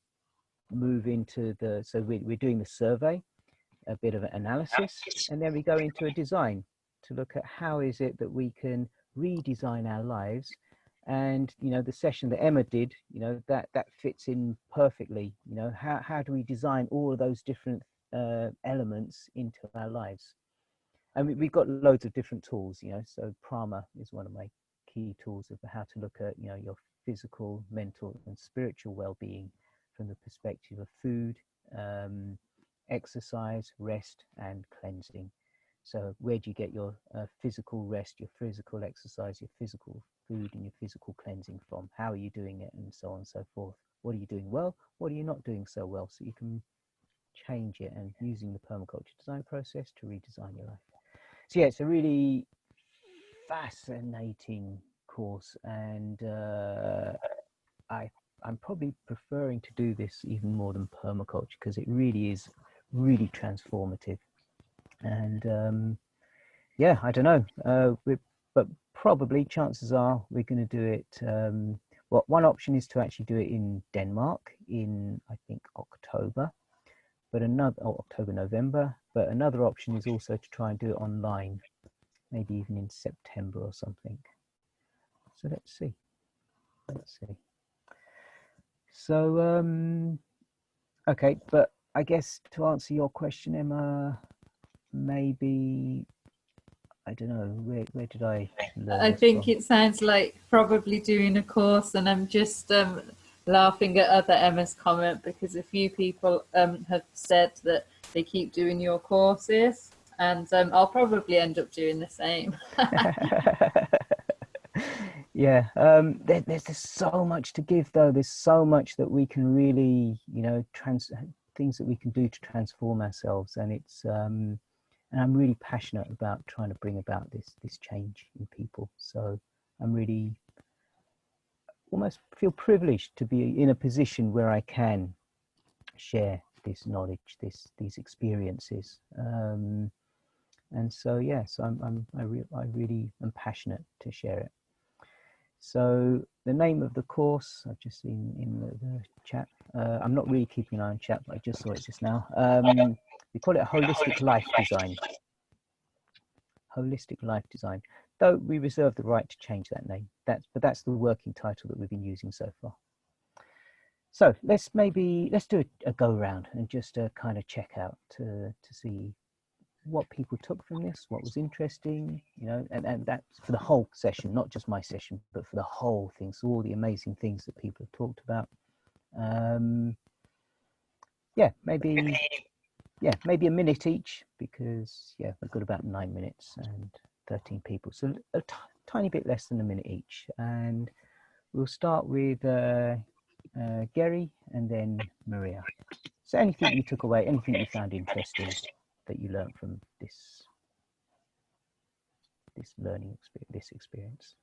Speaker 3: move into we're doing the survey, a bit of an analysis, and then we go into a design to look at how is it that we can redesign our lives. And you know, the session that Emma did, you know, that fits in perfectly. You know, how do we design all of those different elements into our lives? And we've got loads of different tools, you know. So Prama is one of my key tools of how to look at, you know, your physical, mental, and spiritual well-being from the perspective of food, exercise, rest, and cleansing. So where do you get your physical rest, your physical exercise, your physical food, and your physical cleansing from? How are you doing it, and so on and so forth? What are you doing well? What are you not doing so well? So you can change it, and using the permaculture design process to redesign your life. So yeah, it's a really fascinating course, and I'm probably preferring to do this even more than permaculture, because it really is really transformative. And yeah, I don't know, but probably chances are we're going to do it. Well, one option is to actually do it in Denmark in, I think, October, but October, November. But another option is also to try and do it online, maybe even in September or something. So let's see. So okay, but I guess to answer your question, Emma, maybe, I don't know, where did I learn
Speaker 4: I
Speaker 3: this
Speaker 4: think
Speaker 3: from?
Speaker 4: it sounds like probably doing a course, and I'm just laughing at other Emma's comment, because a few people have said that they keep doing your courses, and I'll probably end up doing the same.
Speaker 3: Yeah, there's just so much to give, though. There's so much that we can really, you know, things that we can do to transform ourselves, and it's and I'm really passionate about trying to bring about this change in people. So I'm really almost feel privileged to be in a position where I can share this knowledge, these experiences, and so yes, I really am passionate to share it. So the name of the course, I've just seen in the chat. I'm not really keeping an eye on chat, but I just saw it just now. We call it Holistic Life Design. Holistic Life Design. Though we reserve the right to change that name. But that's the working title that we've been using so far. So let's do a go round and just kind of check out to see what people took from this, what was interesting, you know, and that's for the whole session, not just my session, but for the whole thing. So all the amazing things that people have talked about. Yeah, maybe a minute each, because yeah, we've got about 9 minutes and 13 people, so a tiny bit less than a minute each. And we'll start with Gary and then Maria. So anything you took away, anything you found interesting that you learned from this learning experience.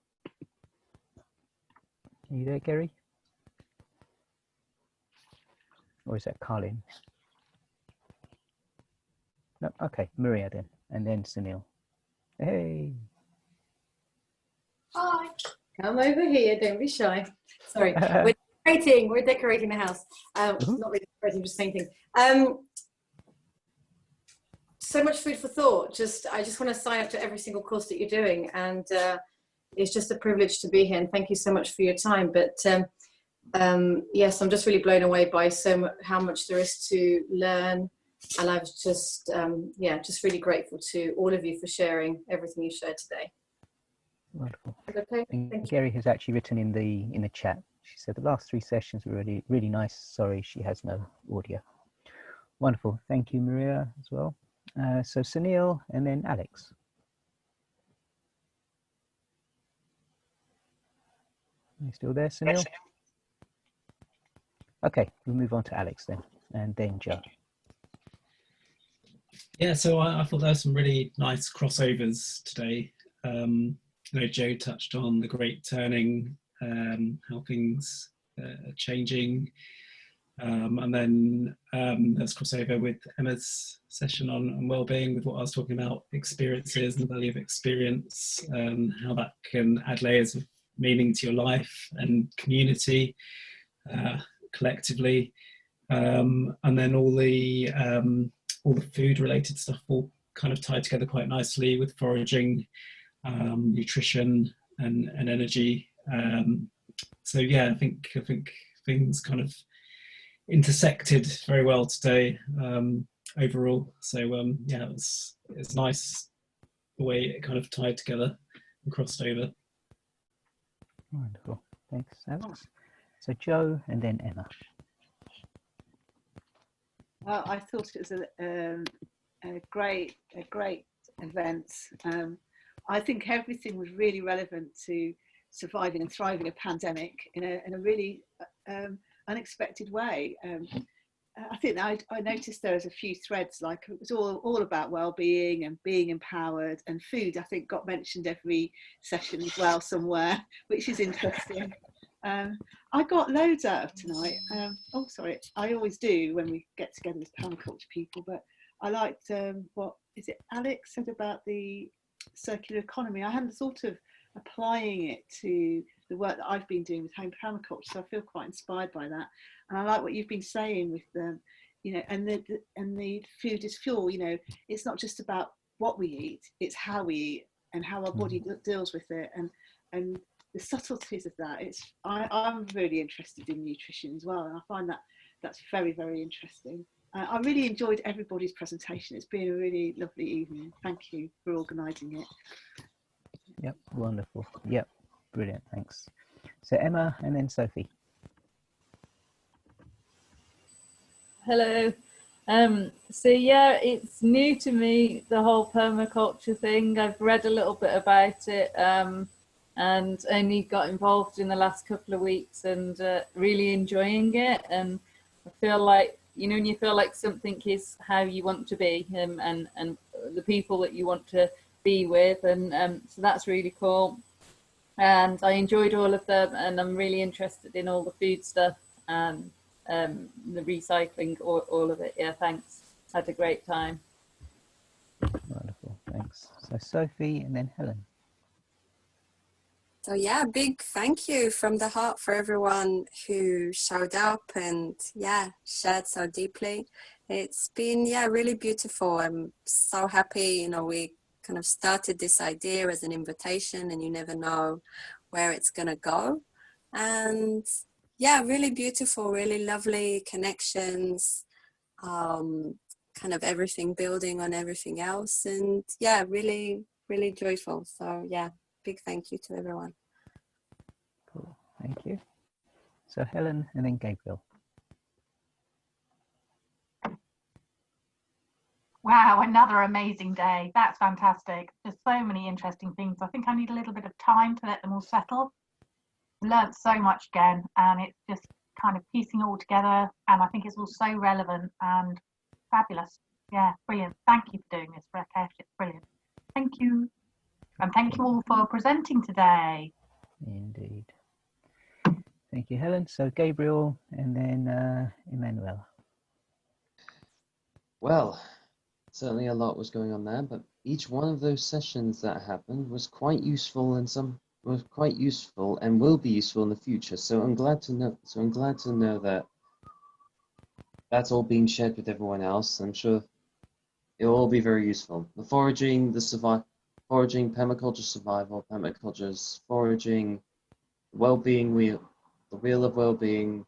Speaker 3: Are you there, Gary? Or is that Colin? No, okay, Maria then, and then Sunil. Hey.
Speaker 6: Hi. Come over here, don't be shy. Sorry, we're decorating the house. Not really decorating, just painting. So much food for thought. I just want to sign up to every single course that you're doing, and it's just a privilege to be here, and thank you so much for your time. But yes, I'm just really blown away by how much there is to learn, and I was just just really grateful to all of you for sharing everything you shared today.
Speaker 3: Wonderful.
Speaker 6: Okay,
Speaker 3: and
Speaker 6: thank you.
Speaker 3: Gary has actually written in the chat. She said the last 3 sessions were really, really nice. Sorry, she has no audio. Wonderful. Thank you, Maria, as well. So Sunil and then Alex. Are you still there, Sunil? Okay, we'll move on to Alex then, and then Joe.
Speaker 7: Yeah, so I thought there were some really nice crossovers today. You know, Joe touched on the great turning, how things are changing. And then there's crossover with Emma's session on well-being, with what I was talking about, experiences and the value of experience, how that can add layers of meaning to your life and community, collectively. And then all the food related stuff all kind of tied together quite nicely with foraging, nutrition and energy. So yeah, I think things kind of intersected very well today, overall. So yeah, it's nice the way it kind of tied together and crossed over.
Speaker 3: Wonderful. Thanks, Alex. So Joe and then Emma.
Speaker 5: Well, I thought it was a great event. I think everything was really relevant to surviving and thriving a pandemic in a really unexpected way. I think that I noticed there was a few threads, like it was all about well-being and being empowered, and food I think got mentioned every session as well somewhere, which is interesting. I got loads out of tonight. Oh, sorry, I always do when we get together as permaculture people, but I liked what is it Alex said about the circular economy. I hadn't thought of applying it to the work that I've been doing with home permaculture, so I feel quite inspired by that. And I like what you've been saying with the, you know, and the food is fuel. You know, it's not just about what we eat; it's how we eat and how our body deals with it, and the subtleties of that. I'm really interested in nutrition as well, and I find that's very, very interesting. I really enjoyed everybody's presentation. It's been a really lovely evening. Thank you for organising it.
Speaker 3: Yep, wonderful. Yep, brilliant. Thanks. So Emma and then Sophie.
Speaker 4: Hello. So yeah, it's new to me, the whole permaculture thing. I've read a little bit about it, and only got involved in the last couple of weeks, and really enjoying it. And I feel like, you know, when you feel like something is how you want to be, and the people that you want to be with, and so that's really cool. And I enjoyed all of them, and I'm really interested in all the food stuff and the recycling, all of it. Yeah, thanks. Had a great time.
Speaker 3: Wonderful, thanks. So Sophie and then Helen.
Speaker 2: So yeah, big thank you from the heart for everyone who showed up and yeah, shared so deeply. It's been, yeah, really beautiful. I'm so happy, you know, we kind of started this idea as an invitation, and you never know where it's gonna go. And yeah, really beautiful, really lovely connections, kind of everything building on everything else, and yeah, really, really joyful. So yeah, big thank you to everyone.
Speaker 3: Cool, thank you. So Helen and then Gabriel.
Speaker 8: Wow, another amazing day. That's fantastic. There's so many interesting things. I think I need a little bit of time to let them all settle. Learned so much again, and it's just kind of piecing it all together, and I think it's all so relevant and fabulous. Yeah, brilliant. Thank you for doing this, Rakesh. It's brilliant. Thank you. And thank you all for presenting today.
Speaker 3: Indeed. Thank you, Helen. So Gabriel and then Emmanuel.
Speaker 9: Well, certainly a lot was going on there, but each one of those sessions that happened was quite useful, and some was quite useful and will be useful in the future. So I'm glad to know. So I'm glad to know that that's all being shared with everyone else. I'm sure it will all be very useful. The foraging, foraging, permaculture survival, permaculture's foraging, well-being wheel, the wheel of well-being.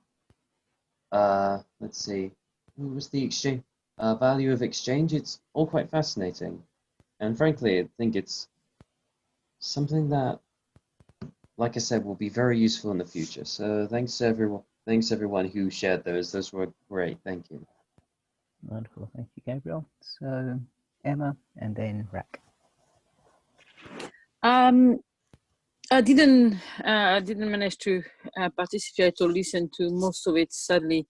Speaker 9: Let's see, what was the exchange? Value of exchange. It's all quite fascinating, and frankly, I think it's something that like I said, will be very useful in the future. So thanks to everyone. Thanks everyone who shared those. Those were great. Thank you.
Speaker 3: Wonderful. Thank you, Gabriel. So Emma and then Rak.
Speaker 10: I didn't manage to participate or listen to most of it, sadly,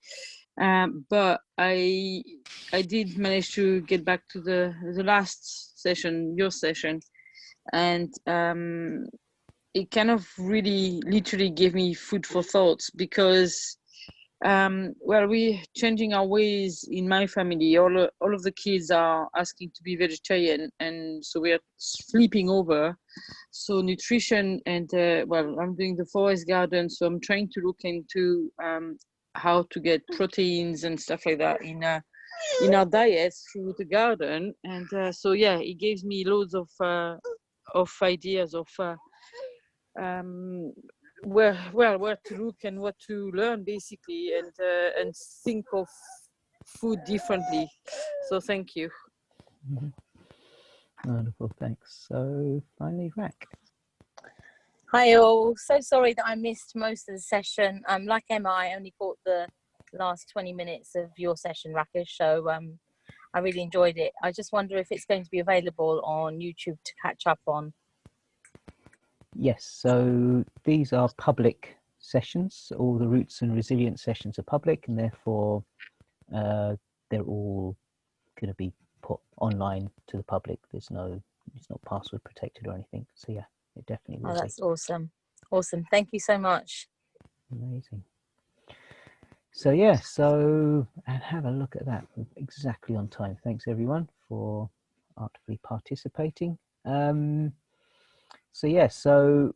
Speaker 10: but I did manage to get back to the last session, your session, and it kind of really literally gave me food for thought, because well, we're changing our ways in my family. All of the kids are asking to be vegetarian, and so we are flipping over. So nutrition and well, I'm doing the forest garden, so I'm trying to look into how to get proteins and stuff like that in our diets through the garden. And so yeah, it gives me loads of ideas of where to look and what to learn, basically, and think of food differently. So thank you.
Speaker 3: Wonderful, thanks. So finally, Rak.
Speaker 11: Hi all. So sorry that I missed most of the session. Like Emma, I only caught the last 20 minutes of your session, Rakesh. So I really enjoyed it. I just wonder if it's going to be available on YouTube to catch up on.
Speaker 3: Yes, so these are public sessions. All the Roots and Resilience sessions are public, and therefore they're all going to be put online to the public. It's not password protected or anything. So yeah, it definitely will.
Speaker 11: Oh, that's awesome. Awesome. Thank you so much.
Speaker 3: Amazing. So yeah, so and have a look at that. Exactly on time. Thanks everyone for artfully participating. So yeah, so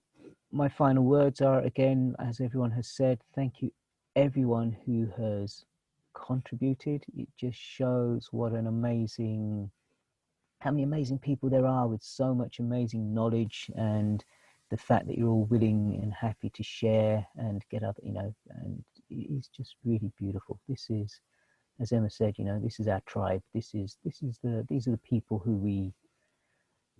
Speaker 3: my final words are, again, as everyone has said, thank you everyone who has contributed. It just shows what an amazing, how many amazing people there are with so much amazing knowledge, and the fact that you're all willing and happy to share and get other, and it's just really beautiful. This is, as Emma said, this is our tribe. These are the people who we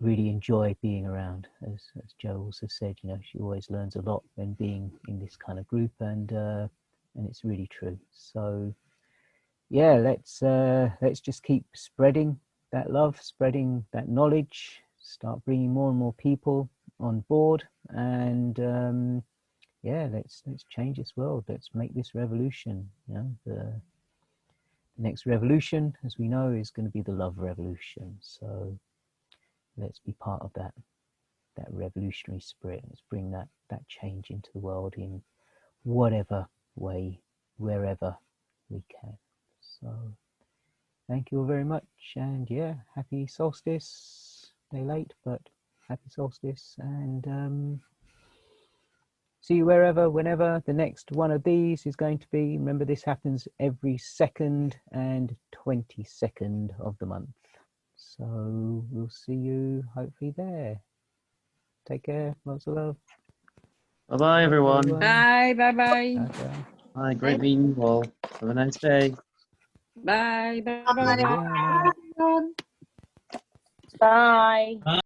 Speaker 3: really enjoy being around. As Jo also said, she always learns a lot when being in this kind of group, and it's really true. So yeah, let's just keep spreading that love, spreading that knowledge, start bringing more and more people on board, and yeah, let's change this world. Let's make this revolution. The next revolution, as we know, is going to be the love revolution. So let's be part of that revolutionary spirit. Let's bring that change into the world in whatever way, wherever we can. So thank you all very much, and yeah, happy solstice. Day late, but happy solstice, and see you wherever, whenever the next one of these is going to be. Remember, this happens every 2nd and 22nd of the month. So we'll see you hopefully there. Take care. Lots of love.
Speaker 9: Bye-bye, everyone.
Speaker 10: Bye.
Speaker 3: Okay.
Speaker 9: Bye. Great meeting you all. Have a nice day.
Speaker 10: Bye.
Speaker 3: Bye.
Speaker 11: Bye.